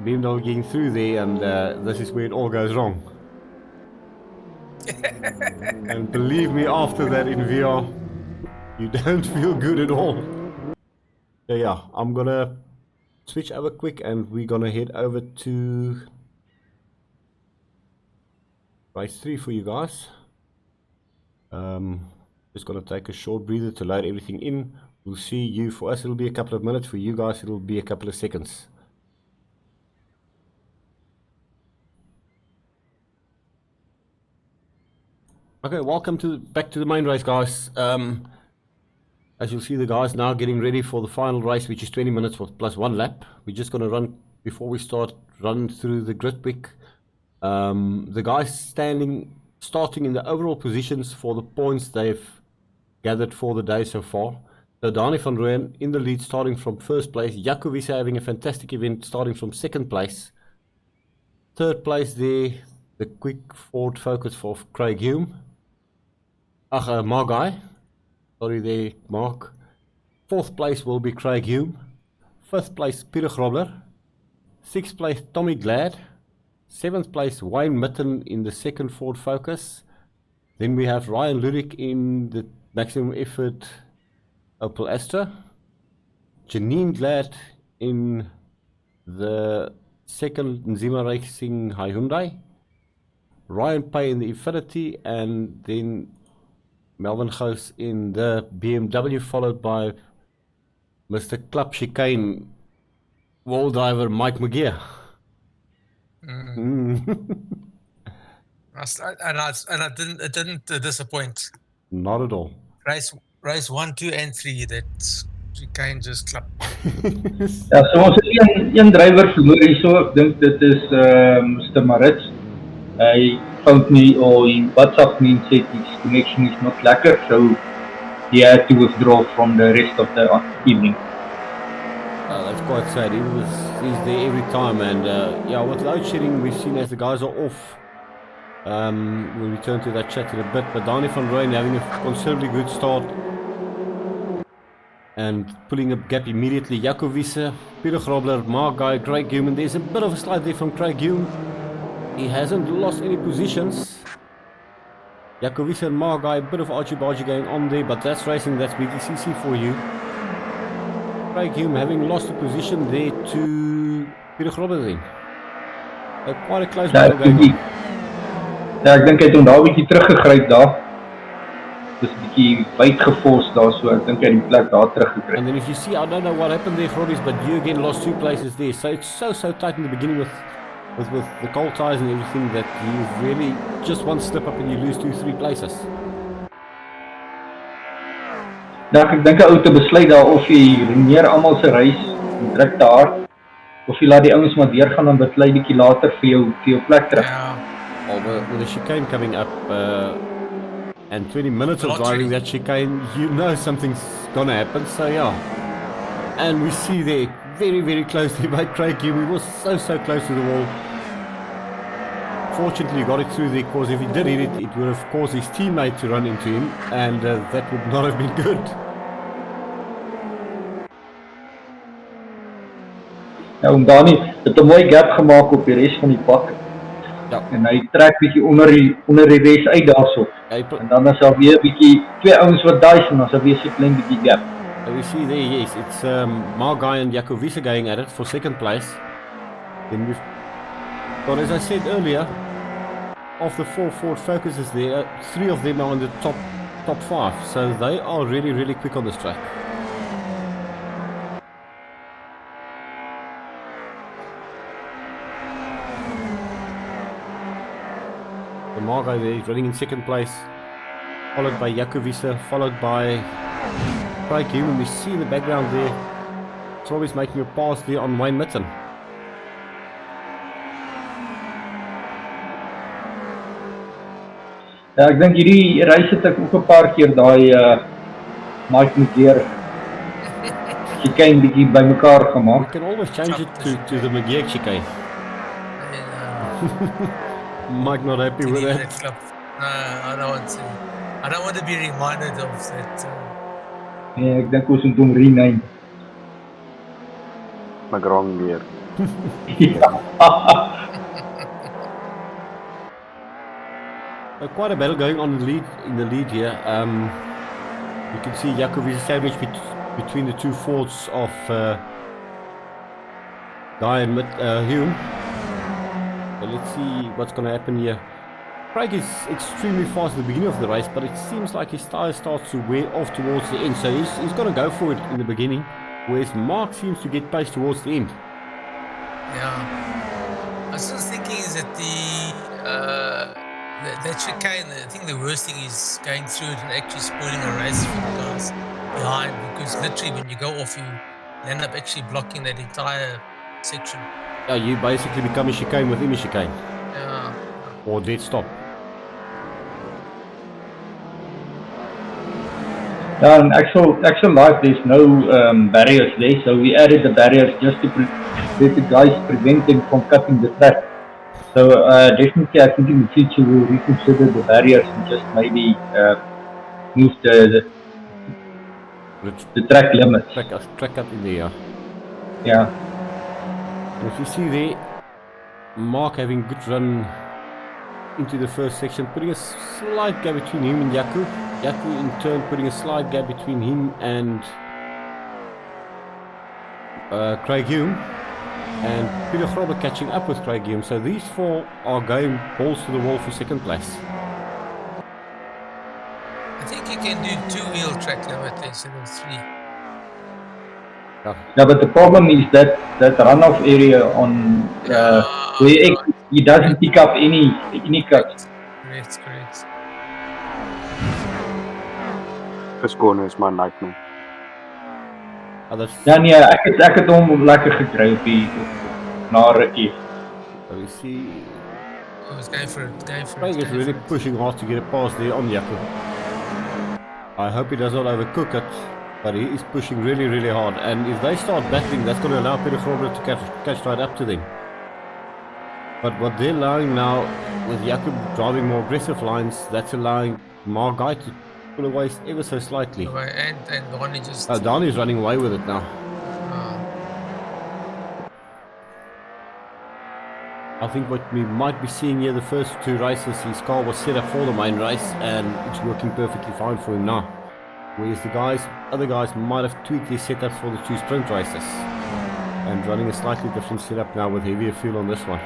Beamdale getting through there, and this is where it all goes wrong. And believe me, after that in VR, you don't feel good at all. So yeah, I'm gonna switch over quick, and we're gonna head over to race 3 for you guys. Just gonna take a short breather to load everything in. We'll see you. For us it'll be a couple of minutes, for you guys it'll be a couple of seconds. Okay, welcome back to the main race, guys. As you'll see, the guys now getting ready for the final race, which is 20 minutes plus 1 lap. We're just going to run, before we run through the grid quick. The guys starting in the overall positions for the points they've gathered for the day so far. So Dani van Rooyen in the lead, starting from 1st place. Jakovica having a fantastic event, starting from 2nd place. 3rd place there, the quick Ford Focus for Craig Hume. Mark. Sorry there, Mark. 4th place will be Craig Hume. 5th place, Peter Grobler. 6th place, Tommy Glad. 7th place, Wayne Mitten in the 2nd Ford Focus. Then we have Ryan Ludik in the maximum effort Opel Astra. Janine Glad in the 2nd Nzima Racing Hyundai. Ryan Pay in the Infinity, and then Melvin Ghost in the BMW, followed by Mr. Club Chicane wall driver Mike McGeer. And it didn't disappoint. Not at all. Race 1, 2 and 3 that Chicane just clapped. Ja, so ons het een driver verloor hierso. Ek dink dit is Mr. Maritz. Hy found me or he WhatsApp me and said his connection is not lekker, so he had to withdraw from the rest of the evening. That's quite sad. He's there every time, and yeah, with load shedding, we've seen as the guys are off. We'll return to that chat in a bit, but Danny van Rooyen having a considerably good start and pulling a gap immediately. Jaco Wiese, Peter Grobler, Mark Guy, Craig Hume, and there's a bit of a slide there from Craig Hume. He hasn't lost any positions. Jaco Wiese and Mark Guy, a bit of argy-bargy going on there, but that's racing, that's BTCC for you. Craig Hume having lost a position there to Peter Grobler then. Quite a close battle going on. Ja, ek dink hy het hom daar 'n bietjie teruggegryp daar. Dis 'n bietjie wyd geforce daar, so ek dink hy het die plek daar teruggekry. And then if you see, I don't know what happened there, Grobbies, but you again lost 2 places there. So it's so tight in the beginning with the cold tires and everything that you really just one slip up and you lose 2-3 places. Ja, ek dink 'n ou te besluit daar of jy ruineer almal se reis en druk te hard, of jy laat die ouens maar deurgaan en beklei bietjie later vir jou plek terug. With the chicane coming up and 20 minutes of driving that chicane, you know something's gonna happen, so yeah. And we see there, very closely by Craig Hume, he was so close to the wall. Fortunately he got it through there, because if he did hit it, it would have caused his teammate to run into him, and that would not have been good. Ja, Dani het 'n mooi gap gemaak op die res van die pak. Ja. En hy trek bietjie onder die res uit daarso. En dan is daar weer bietjie 2 ouens wat daai en dan is daar weer so klein bietjie gap. We see there, yes, it's Mark Guy and Jaco Wiese going at it for second place. Then we've got, as I said earlier, of the 4 Ford Focuses there, 3 of them are in the top 5, so they are really quick on this track. The Mark Guy there is running in second place, followed by Jaco Wiese, followed by Craig Hume, and we see in the background there, Troy's making a pass there on Wayne Mitten. Ja, ek dink hierdie reis het ek ook 'n paar keer daai Mike McGeer chicane bietjie bymekaar gemaak. You can always change it to the McGeer chicane. Mike not happy with that. No, I don't want to be reminded of that. Nee, ek dink ons moet hom rename. McGrong weer. Quite a battle going on in the lead here. You can see Jaco Wiese sandwiched between the 2 Fords of Guy and Hume. But let's see what's going to happen here. Craig is extremely fast at the beginning of the race, but it seems like his tyre starts to wear off towards the end, so he's going to go for it in the beginning, whereas Mark seems to get pace towards the end. Yeah, I was just thinking is that that chicane, I think the worst thing is going through it and actually spoiling a race for the guys behind, because literally when you go off, you end up actually blocking that entire section. Yeah, you basically become a chicane within a chicane. Yeah. Or dead stop. Yeah, in actual life there's no barriers there, so we added the barriers just to let the guys prevent them from cutting the track. So definitely I think in the future we'll reconsider the barriers and just maybe move the track limits. Track cut in there. Yeah. And if you see there, Mark having good run into the first section, putting a slight gap between him and Jaco. Jaco in turn putting a slight gap between him and Craig Hume. and Peter Grobber catching up with Craig Hume. So these four are going balls to the wall for second place. I think you can do 2-wheel track limit instead of 3. Yeah, but the problem is that runoff area on where he doesn't pick up any cuts. Correct. First corner is my nightmare. Ja nee, ek het hom lekker gekry op die na rukkie. So we see I was going for it. Craig is really pushing hard to get a pass there on Jaco. I hope he does not overcook it, but he is pushing really hard, and if they start battling, that's going to allow Peter Grobler to catch right up to them. But what they're allowing now, with Jacob driving more aggressive lines, that's allowing Margai to pull away ever so slightly. And Donnie just... Oh, Donnie's running away with it now. I think what we might be seeing here, the first two races, his car was set up for the main race, and it's working perfectly fine for him now. Whereas the other guys might have tweaked their setups for the two sprint races, and running a slightly different setup now with heavier fuel on this one.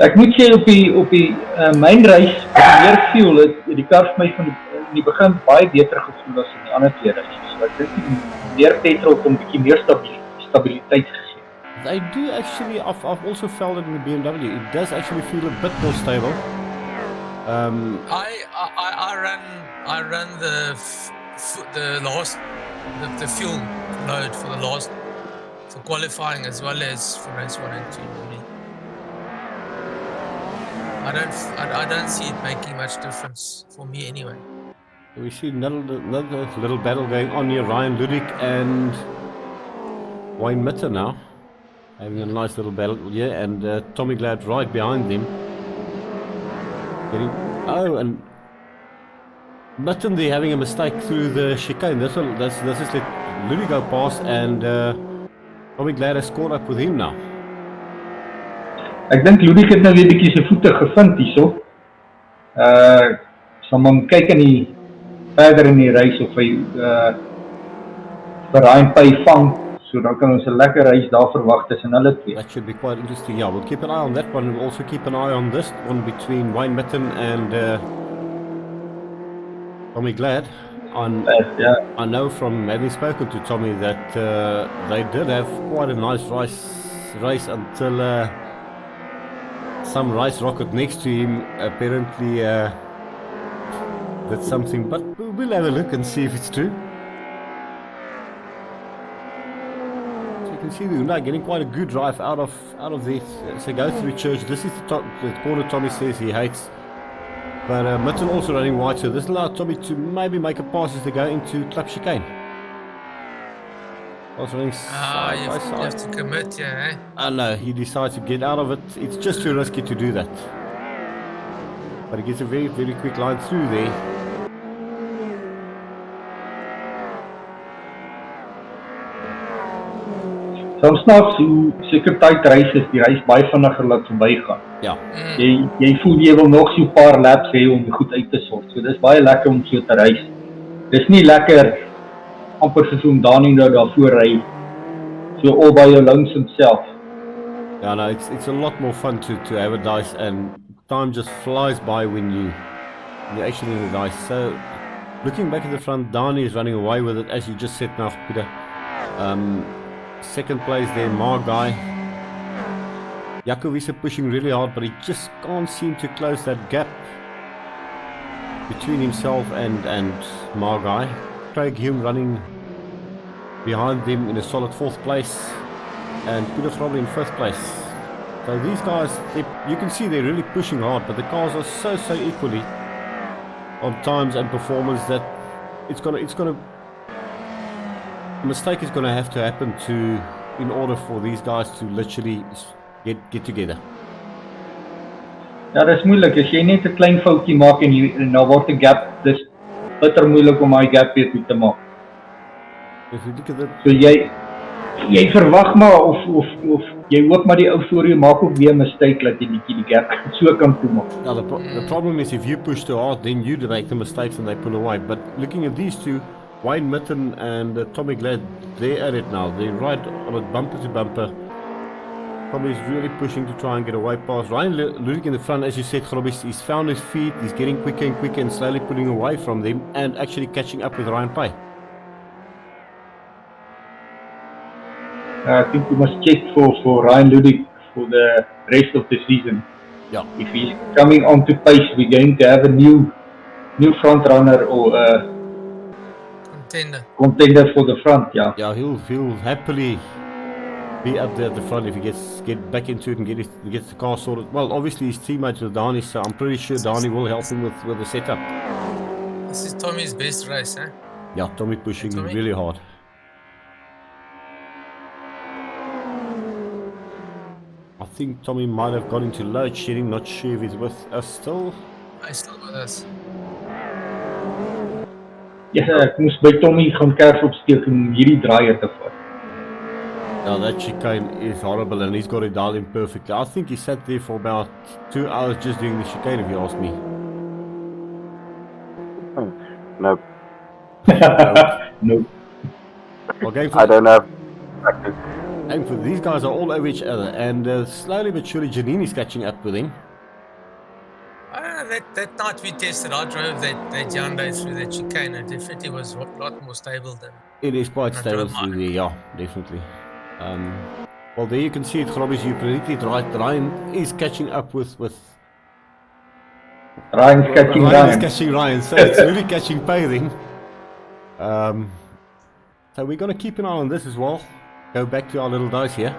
Ek moet sê op die main race, meer fuel het die kar vir my van die begin baie beter gevoel as in die ander twee races. So ek dink meer petrol het 'n bietjie meer stabiliteit gegee. They do actually, I've also felt it in the BMW, it does actually feel a bit more stable. I ran the fuel load for the last, for qualifying as well as for race 1 and 2. I don't see it making much difference for me anyway. We see another little battle going on here. Ryan Ludik and Wayne Mitter now having a nice little battle here, and Tommy Glad right behind them. And Mitten there having a mistake through the chicane. This is let Ludik go past, and Tommy Glad has caught up with him now. Ek dink Ludik het nou weer bietjie sy voete gevind hierso. Sal maar kyk verder in die reis of hy vir Ryan Pay vang, so dan kan ons 'n lekker reis daar verwag tussen hulle twee. That should be quite interesting. Yeah, we'll keep an eye on that one. We'll also keep an eye on this one between Wayne Mitten and Tommy Glad. I know from having spoken to Tommy that they did have quite a nice race until some rice rocket next to him apparently did something, but we'll have a look and see if it's true. So you can see the Hyundai getting quite a good drive out of this. So go through church. This is the corner Tommy says he hates, but Mitten also running wide, so this allowed Tommy to maybe make a pass as they go into Club Chicane. Also running side by side. You have to commit, yeah, eh? No, he decides to get out of it. It's just too risky to do that. But he gets a very quick line through there. Soms snaaks hoe seker tyd races, die reis baie vinniger laat verbygaan. Ja. Jy voel jy wil nog so 'n paar laps hê om goed uit te sort. So dis baie lekker om so te reis. Dis nie lekker amper soos om Dani nou daarvoor ry, so all by your lonesome self. Yeah, no, it's a lot more fun to have a dice, and time just flies by when you're actually in the dice. So looking back at the front, Dani is running away with it, as you just said now, Peter. Second place there, Margai. Jakovic pushing really hard, but he just can't seem to close that gap between himself and Margai. Craig Hume running behind them in a solid 4th place, and Peter Grobler in 5th place. So these guys, you can see they're really pushing hard, but the cars are so equally on times and performance that it's gonna a mistake is gonna have to happen in order for these guys to literally get together. Ja, dis moeilik as jy net 'n klein foutjie maak en nou word 'n gap, dis bitter moeilik om daai gap weer toe te maak. If you look at it, so jy verwag maar of jy hoop maar die ou voor jou maak ook weer 'n mistake dat jy die gap so kan toemaak. Now the problem is if you push too hard, then you make the mistakes and they pull away. But looking at these two, Wayne Mitten and Tommy Glad, they're at it now. They're right on it, bumper to bumper. Tommy's really pushing to try and get away past. Ryan Ludik in the front, as you said, he's found his feet. He's getting quicker and quicker and slowly pulling away from them and actually catching up with Ryan Pye. I think we must check for Ryan Ludik for the rest of the season. Yeah. If he's coming onto pace, we're going to have a new front runner or contender for the front. Yeah. Yeah, he'll happily be up there at the front if he get back into it and gets the car sorted. Well, obviously his teammates with Dani, so I'm pretty sure Dani will help him with the setup. This is Tommy's best race, eh? Yeah, Tommy pushing Tommy? really hard. I think Tommy might have got into load shedding, not sure if he's with us still. He's still with us. Ja, ek moes by Tommy gaan kers opsteek om hierdie draaier te vat. Now that chicane is horrible and he's got it dialed in perfectly. I think he sat there for about 2 hours just doing the chicane, if you ask me. Nope. No. Well, I don't know. and for these guys are all over each other, and slowly but surely Janine is catching up with him. That night we tested, I drove that Hyundai through that chicane. It definitely was a lot more stable than. It is quite stable through there, yeah, definitely. Well, there you can see it, Grobbies, you predicted right. Ryan is catching up with Ryan's catching Ryan Ryan. is catching Ryan, so it's really catching Pay then. So we're going to keep an eye on this as well. Go back to our little dice here.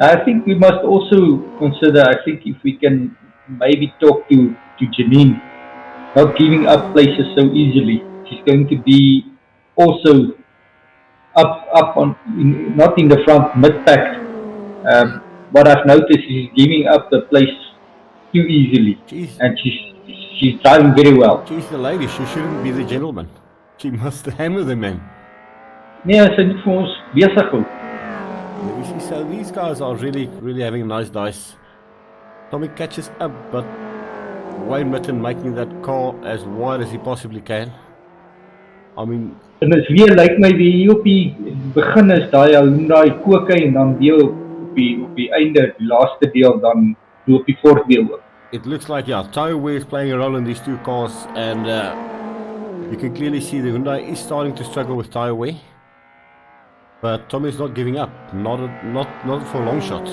I think we must also consider, I think if we can maybe talk to Janine, not giving up places so easily. She's going to be also up on, not in the front, mid-pack. What I've noticed is giving up the place too easily. And she's driving very well. She's the lady, she shouldn't be the gentleman. She must hammer the man. Nee, sy moet vir ons besig hou. So these guys are really having a nice dice. Tommy catches up, but Wayne Mitten making that car as wide as he possibly can. I mean... En dit weer lyk my wie hier op die begin is daai koke en dan weer op die einde, die laaste deel, dan loop die voordeel ook. It looks like, yeah, tire wear is playing a role in these two cars, and you can clearly see the Hyundai is starting to struggle with tire wear. But Tommy's not giving up, not for a long shot.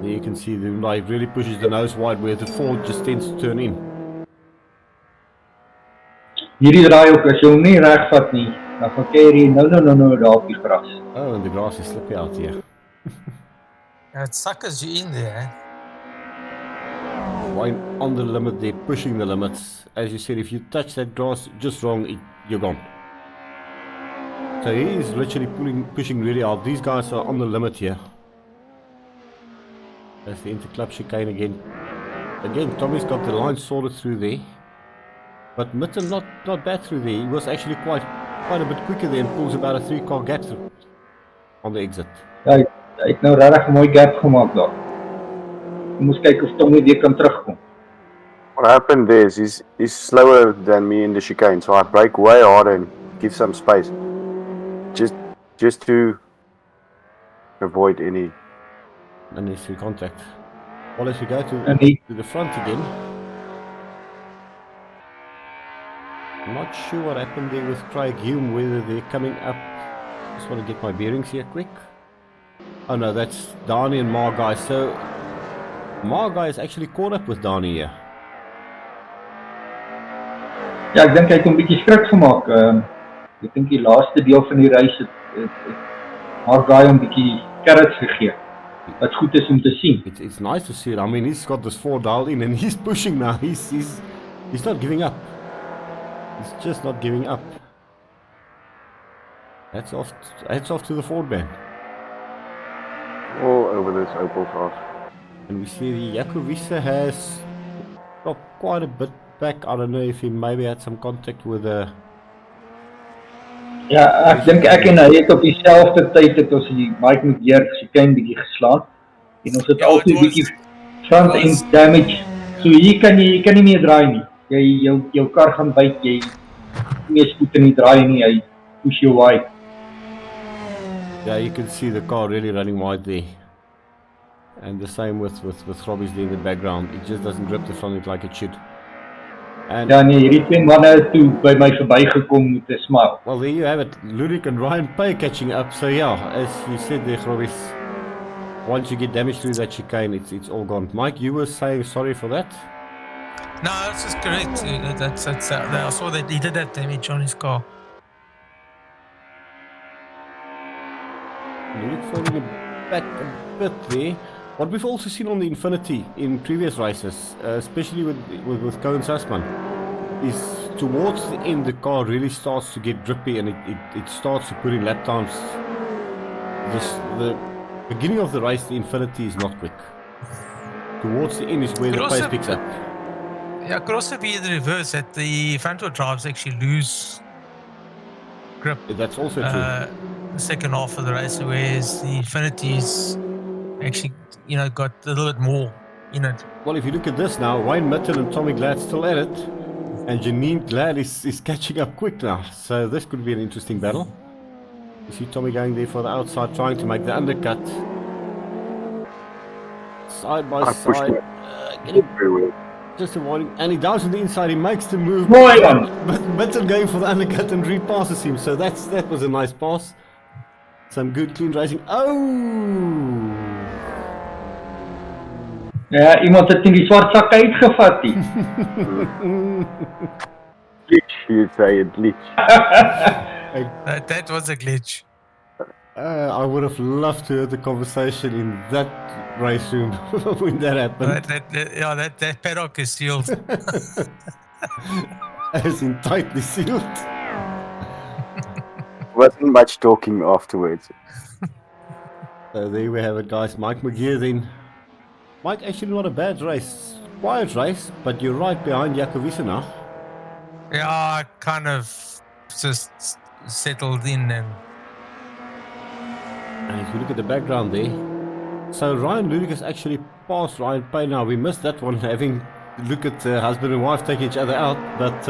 There you can see the Hyundai really pushes the nose wide where the Ford just tends to turn in. Hierdie draai ook, as jy hom nie reg vat nie, dan gaan jy nou daar op die gras. Oh, and the grass is slippy out here. It suckers you in there, eh? Wayne on the limit there, pushing the limits. As you said, if you touch that grass just wrong, you're gone. So he is literally pushing really hard. These guys are on the limit here. That's the interclub chicane again. Again, Tommy's got the line sorted through there. But Mitten not bad through there. He was actually quite a bit quicker there and pulls about a 3-car gap through on the exit. Ja, hy het nou regtig 'n mooi gap gemaak daar. Jy moet kyk of Tommy weer kan terugkom. What happened there is he's slower than me in the chicane, so I brake way harder and give some space. Just to avoid any unnecessary contact. Well, as we go to the front again. I'm not sure what happened there with Craig Hume, whether they're coming up. Just want to get my bearings here quick. Oh no, that's Dani and Margai. So Margai is actually caught up with Dani here. Ja, ek dink hy het 'n bietjie skrik gemaak. Ek dink die laaste deel van die reis het Margai 'n bietjie carrots gegee. Wat goed is om te sien. It's nice to see it. I mean, he's got this 4 dialed in and he's pushing now. He's not giving up. He's just not giving up. Hats off to the Ford man. all over this Opel car. And we see the Jakovisa has got quite a bit back. I don't know if he maybe had some contact with the... Ja, ek dink ek en hy het op dieselfde tyd het ons die Mike McGeer chicane bietjie geslaan. En ons het altyd bietjie front end damage So hier kan jy nie meer draai nie. Jou kar gaan byt, jy nie meer spoed in die draai nie, hy push jou wide. Yeah, you can see the car really running wide there. And the same with Robbie's there in the background. It just doesn't grip the front end like it should. And Ja nee, hierdie twee manne toe by my verbygekom met 'n smile. well, there you have it. Ludik and Ryan Pay catching up. So yeah, as you said there, Robbie's, once you get damage through that chicane, it's all gone. Mike, you were saying sorry for that? No, that's just correct. That's I saw that he did that damage on his car. Ludik falling back a bit there. What we've also seen on the Infinity in previous races, especially with Cohen Sussman, is towards the end the car really starts to get drippy and it starts to put in lap times. The beginning of the race, the Infinity is not quick. Towards the end is where the pace picks up. Yeah, it could also be the reverse, that the front wheel drives actually lose grip That's also true. the second half of the race, whereas the Infinity's actually, got a little bit more in it. Well, if you look at this now, Wayne Mitton and Tommy Glad still at it, and Janine Glad is catching up quick now. So this could be an interesting battle. You see Tommy going there for the outside, trying to make the undercut. Side by side. Just avoiding, and he dives on the inside, he makes the move. Mooi man. But Mitton going for the undercut and repasses him. So that was a nice pass. Some good clean racing. Oh! Ja, iemand het in die swart sak uitgevat nie. Glitch, you'd say a glitch. That was a glitch. I would have loved to hear the conversation in that race room when that happened. That paddock is sealed. As in tightly sealed. Wasn't much talking afterwards. So there we have it, guys. Mike McGear then. Mike, actually not a bad race. Quiet race, but you're right behind Jakovisa now. Yeah, I kind of just settled in and if you look at the background there, so Ryan Ludik has actually passed Ryan Payne now. We missed that one, having look at husband and wife taking each other out, but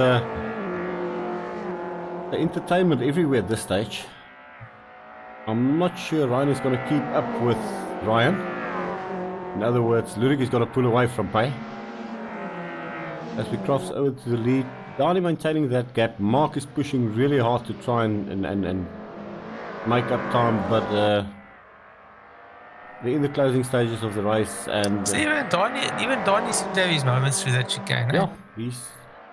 the entertainment everywhere at this stage. I'm not sure Ryan is going to keep up with Ryan. In other words, Ludik is going to pull away from Pay. As we cross over to the lead, Dani maintaining that gap. Mark is pushing really hard to try and make up time, but they're in the closing stages of the race, and so even Donnie seems to have his moments through that chicane. yeah,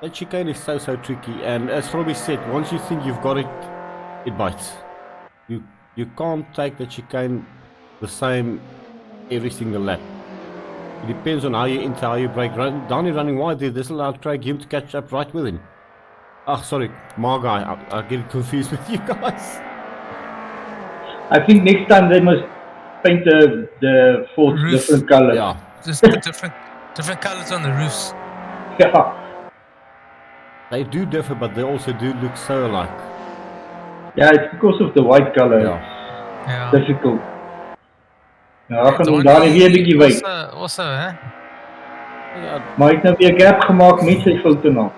that chicane is so tricky, and as Robbie said, once you think you've got it, it bites. You can't take the chicane the same every single lap. It depends on how you enter, how you brake. Donnie running wide there, this allowed Craig him to catch up right with him. Ah, sorry, Margai, I get confused with you guys. I think next time they must paint the forks Roof. different colors. Yeah. Just put different colors on the roofs. Ja. They do differ, but they also do look so alike. Yeah, it's because of the white color. Yeah. Yeah. Difficult. Ja, gaan hom daar weer 'n bietjie wyk. Also, hè? Yeah. Maar hy het nou weer gap gemaak met sy foute nou.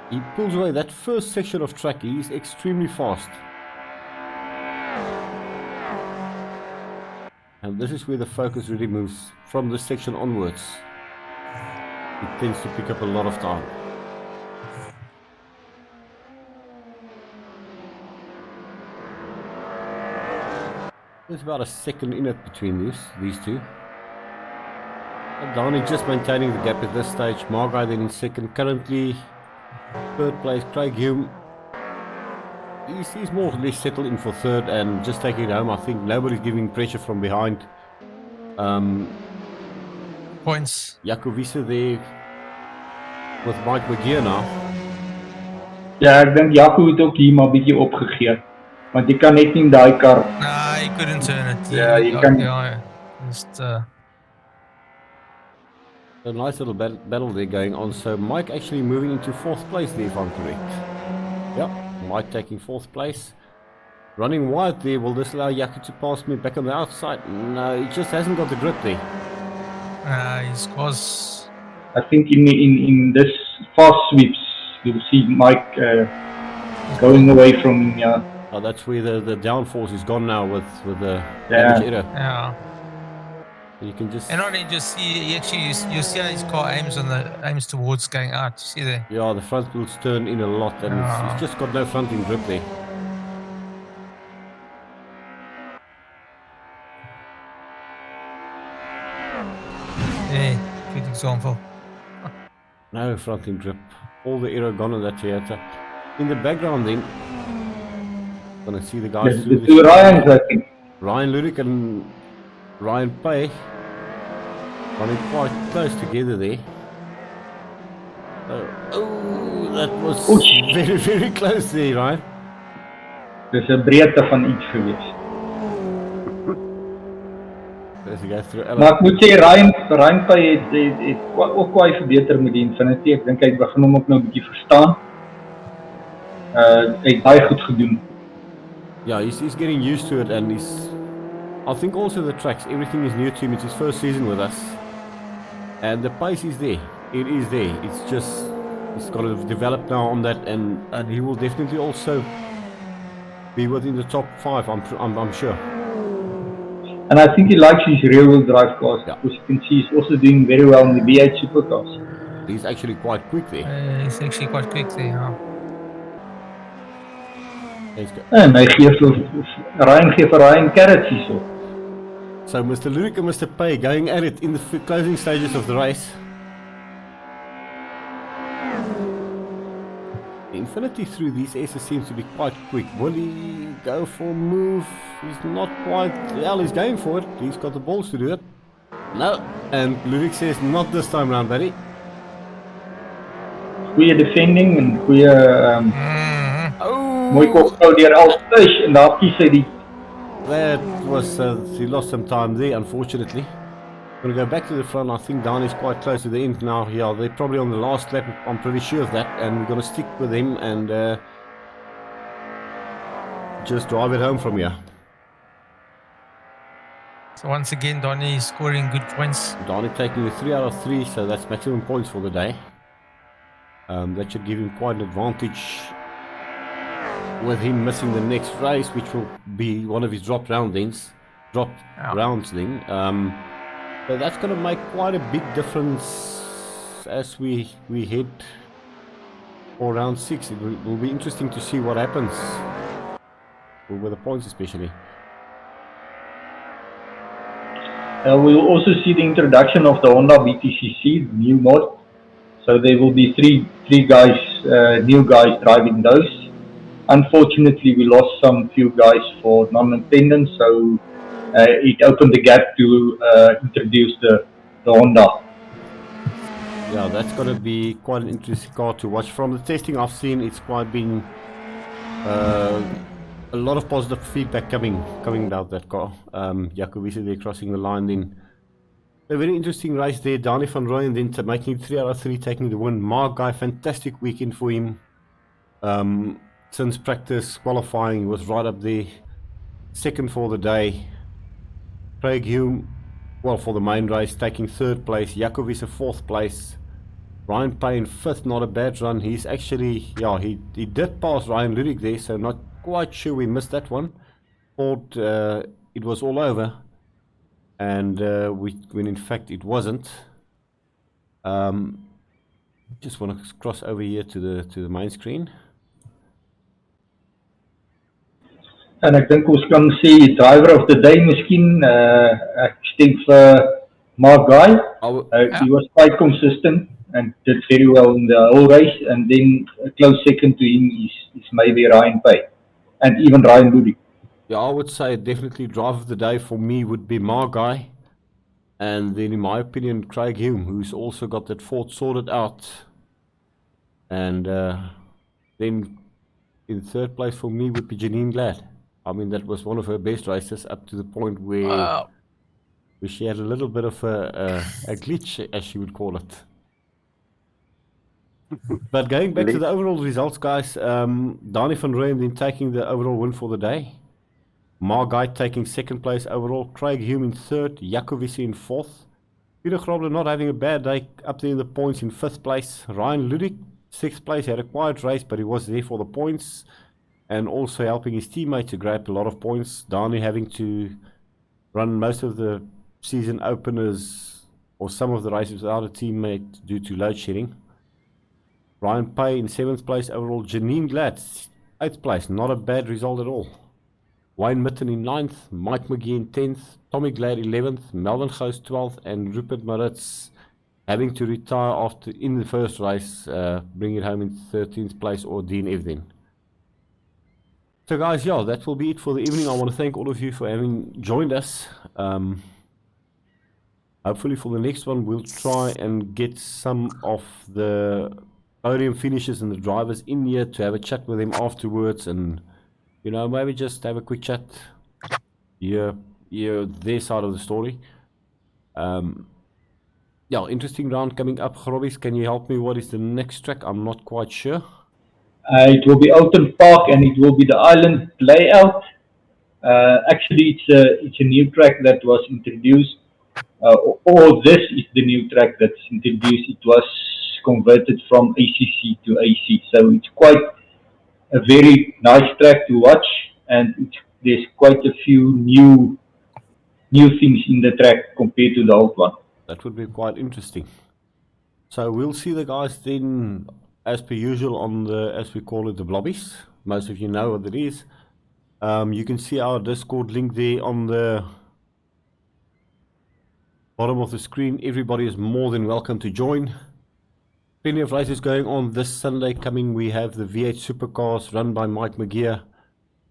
He pulls away that first section of track. He's extremely fast. And this is where the focus really moves from this section onwards. It tends to pick up a lot of time. There's about a second in it between these two. And Donnie just maintaining the gap at this stage. Margai then in second. Currently third place. Craig Hume. He's more or less settled in for third and just taking it home. I think nobody's giving pressure from behind. Points. Jakovisa there with Mike McGear now. Ja, ek dink Jaco het ook hier maar bietjie opgegee. Want jy kan net nie in daai kar. Nah, he couldn't turn it. Yeah, you can- Yeah, just A nice little battle there going on. So Mike actually moving into fourth place there, if I'm correct. Yep, Mike taking fourth place. Running wide there. Will this allow Jaco to pass me back on the outside? No, he just hasn't got the grip there. his car's I think in this fast sweeps, you'll see Mike going away from Oh, that's where the downforce is gone now with the Yeah. damage error. Yeah. You can just And not only just see, you see how his car aims towards going out. See there? yeah, the front wheels turn in a lot, and Yeah. it's just got no fronting grip there. Yeah, good example. No fronting grip. All the aero gone on that Toyota. In the background then, gonna see the guys through the two Ryans, I think. Ryan Ludik and Ryan Pay running quite close together there. Oh, that was Ouch. very, very close there, Ryan. Dis 'n breedte van iets gewees. As he goes through Maar ek moet sê Ryan Pay het ook kwai verbeter met die Infinity. Ek dink hy begin hom ook nou 'n bietjie verstaan. Hy het baie goed gedoen. Yeah, he's getting used to it, and I think also the tracks, everything is new to him. It's his first season with us, and the pace is there. It is there. It's just he's got to develop now on that, and he will definitely also be within the top 5. I'm sure. And I think he likes his rear-wheel drive cars. Yeah. Because you can see he's also doing very well in the V8 supercars. He's actually quite quick there. He's actually quite quick there. Yeah. Let's go. En hy gee vir Ryan carrots hierso. So Mr. Ludik and Mr. Pay going at it in the closing stages of the race. The Infinity through these S's seems to be quite quick. Will he go for a move? He's not quite... Well, he's going for it. He's got the balls to do it. No. And Ludik says, not this time round, buddy. Goeie defending en goeie Oh! mooi kopgou deur Alstuis en daar kies hy die That was... he lost some time there, unfortunately. Going to go back to the front. I think Dani's quite close to the end now. Yeah, they're probably on the last lap. I'm pretty sure of that. And we're going to stick with him and just drive it home from here. So once again, Donny is scoring good points. Dani taking the 3 out of 3, so that's maximum points for the day. That should give him quite an advantage with him missing the next race, which will be one of his dropped rounds then. So that's going to make quite a big difference as we head for round 6. It will be interesting to see what happens with the points especially. we'll also see the introduction of the Honda BTCC, new mod. So there will be three guys, new guys driving those. Unfortunately, we lost some few guys for non-attendance, so it opened the gap to introduce the Honda. Yeah, that's going to be quite an interesting car to watch. From the testing I've seen, it's quite been a lot of positive feedback coming about that car. Jacobisi there crossing the line then. A very interesting race there. Dani van Rooyen then making 3 out of 3, taking the win. Mark Guy, fantastic weekend for him. Since practice qualifying, he was right up there. Second for the day. Craig Hume, well, for the main race, taking 3rd place. Jacobisi 4th place. Ryan Payne 5th, not a bad run. He's actually, yeah, he did pass Ryan Ludik there, so not quite sure we missed that one. Thought it was all over. And when in fact it wasn't. Just want to cross over here to the main screen. En ek dink ons kan sê driver of the day miskien ek stem vir Mark Guy. He was quite consistent and did very well in the whole race, and then a close second to him is maybe Ryan Pay and even Ryan Ludik. Yeah, I would say definitely driver of the day for me would be Mark Guy, and then in my opinion Craig Hume, who's also got that Ford sorted out, and then in 3rd place for me would be Janine Glad. I mean, that was one of her best races up to the point where she had a little bit of a glitch, as she would call it. But going back to the overall results, guys, Dani van Rooyen then taking the overall win for the day. Mark Guy taking 2nd place overall. Craig Hume in 3rd. Jacobisi in 4th. Peter Grobler not having a bad day, up there in the points in 5th place. Ryan Ludik, 6th place. He had a quiet race, but he was there for the points. And also helping his teammate to grab a lot of points. Dani having to run most of the season openers or some of the races without a teammate due to load shedding. Ryan Pay in 7th place overall. Janine Glad, 8th place. Not a bad result at all. Wayne Mitten in 9th. Mike McGee in 10th. Tommy Glad 11th. Melvin Goos 12th. And Rupert Maritz having to retire after in the first race. Bring it home in 13th place, or Dean Evden. So guys, yeah, that will be it for the evening. I want to thank all of you for having joined us. Hopefully for the next one, we'll try and get some of the podium finishers and the drivers in here to have a chat with them afterwards, and you know, maybe just have a quick chat, hear their side of the story. Yeah, interesting round coming up. Grobbies, can you help me? What is the next track? I'm not quite sure. It will be Open Park, and it will be the island layout. Actually, it's a new track that was introduced. Or this is the new track that's introduced. It was converted from ACC to AC, so it's quite a very nice track to watch, and there's quite a few new things in the track compared to the old one. That would be quite interesting. So we'll see the guys then, as per usual, on the, as we call it, the blobbies. Most of you know what it is. You can see our Discord link there on the bottom of the screen. Everybody is more than welcome to join. Plenty of races going on this Sunday coming. We have the V8 Supercars run by Mike McGeer.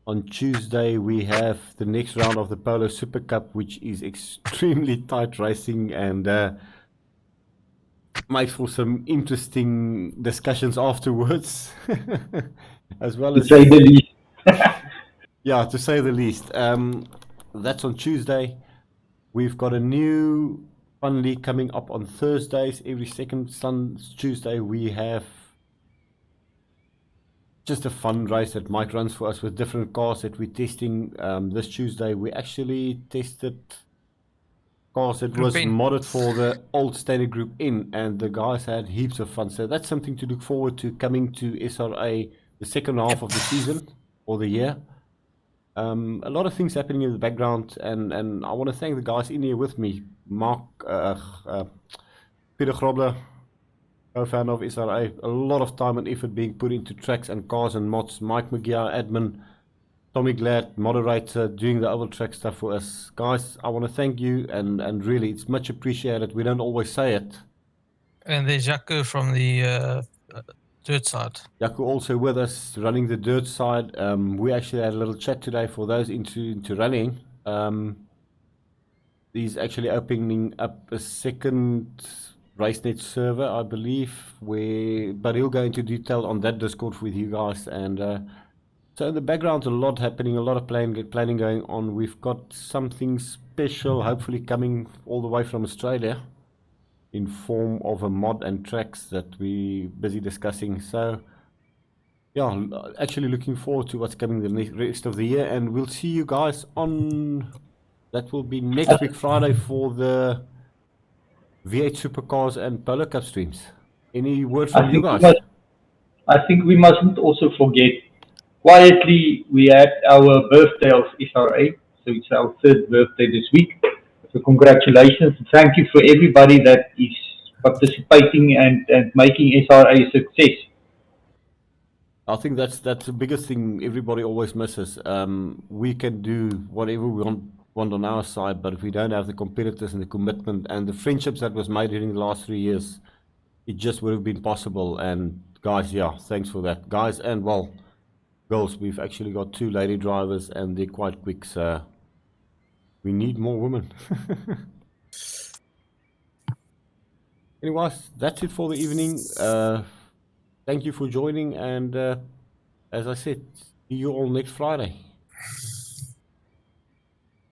On Tuesday we have the next round of the Polo Super Cup, which is extremely tight racing and makes for some interesting discussions afterwards. As well as, to say the least. yeah, to say the least. That's on Tuesday. We've got a new fun league coming up on Thursdays. Every second Tuesday we have just a fun race that Mike runs for us with different cars that we're testing. This Tuesday we actually tested cars that was modded for the old standard Group N, and the guys had heaps of fun. So that's something to look forward to coming to SRA the second half of the season or the year. A lot of things happening in the background, and I want to thank the guys in here with me. Mark, Peter Grobler, co-founder of SRA. A lot of time and effort being put into tracks and cars and mods. Mike McGee, admin. Tommy Glad, moderator, doing the other track stuff for us. Guys, I want to thank you, and really, it's much appreciated. We don't always say it. And there's Jaco from the dirt side. Jaco also with us, running the dirt side. We actually had a little chat today for those into running. He's actually opening up a second RaceNet server, I believe, but he'll go into detail on that Discord with you guys. And so in the background, a lot happening, a lot of planning going on. We've got something special, hopefully coming all the way from Australia, in form of a mod and tracks that we're busy discussing. So yeah, actually looking forward to what's coming the rest of the year, and we'll see you guys on, that will be next week Friday, for the V8 Supercars and Polo Cup streams. Any word from you guys? I think we mustn't also forget, quietly we had our birthday of SRA, so it's our 3rd birthday this week. So congratulations, thank you for everybody that is participating and making SRA a success. I think that's the biggest thing everybody always misses. We can do whatever we want on our side, but if we don't have the competitors and the commitment and the friendships that was made during the last 3 years, it just would have been possible. And guys, yeah, thanks for that. Guys, and well, girls, we've actually got 2 lady drivers and they're quite quick, so we need more women. Anyways, that's it for the evening. Thank you for joining, and as I said, see you all next Friday.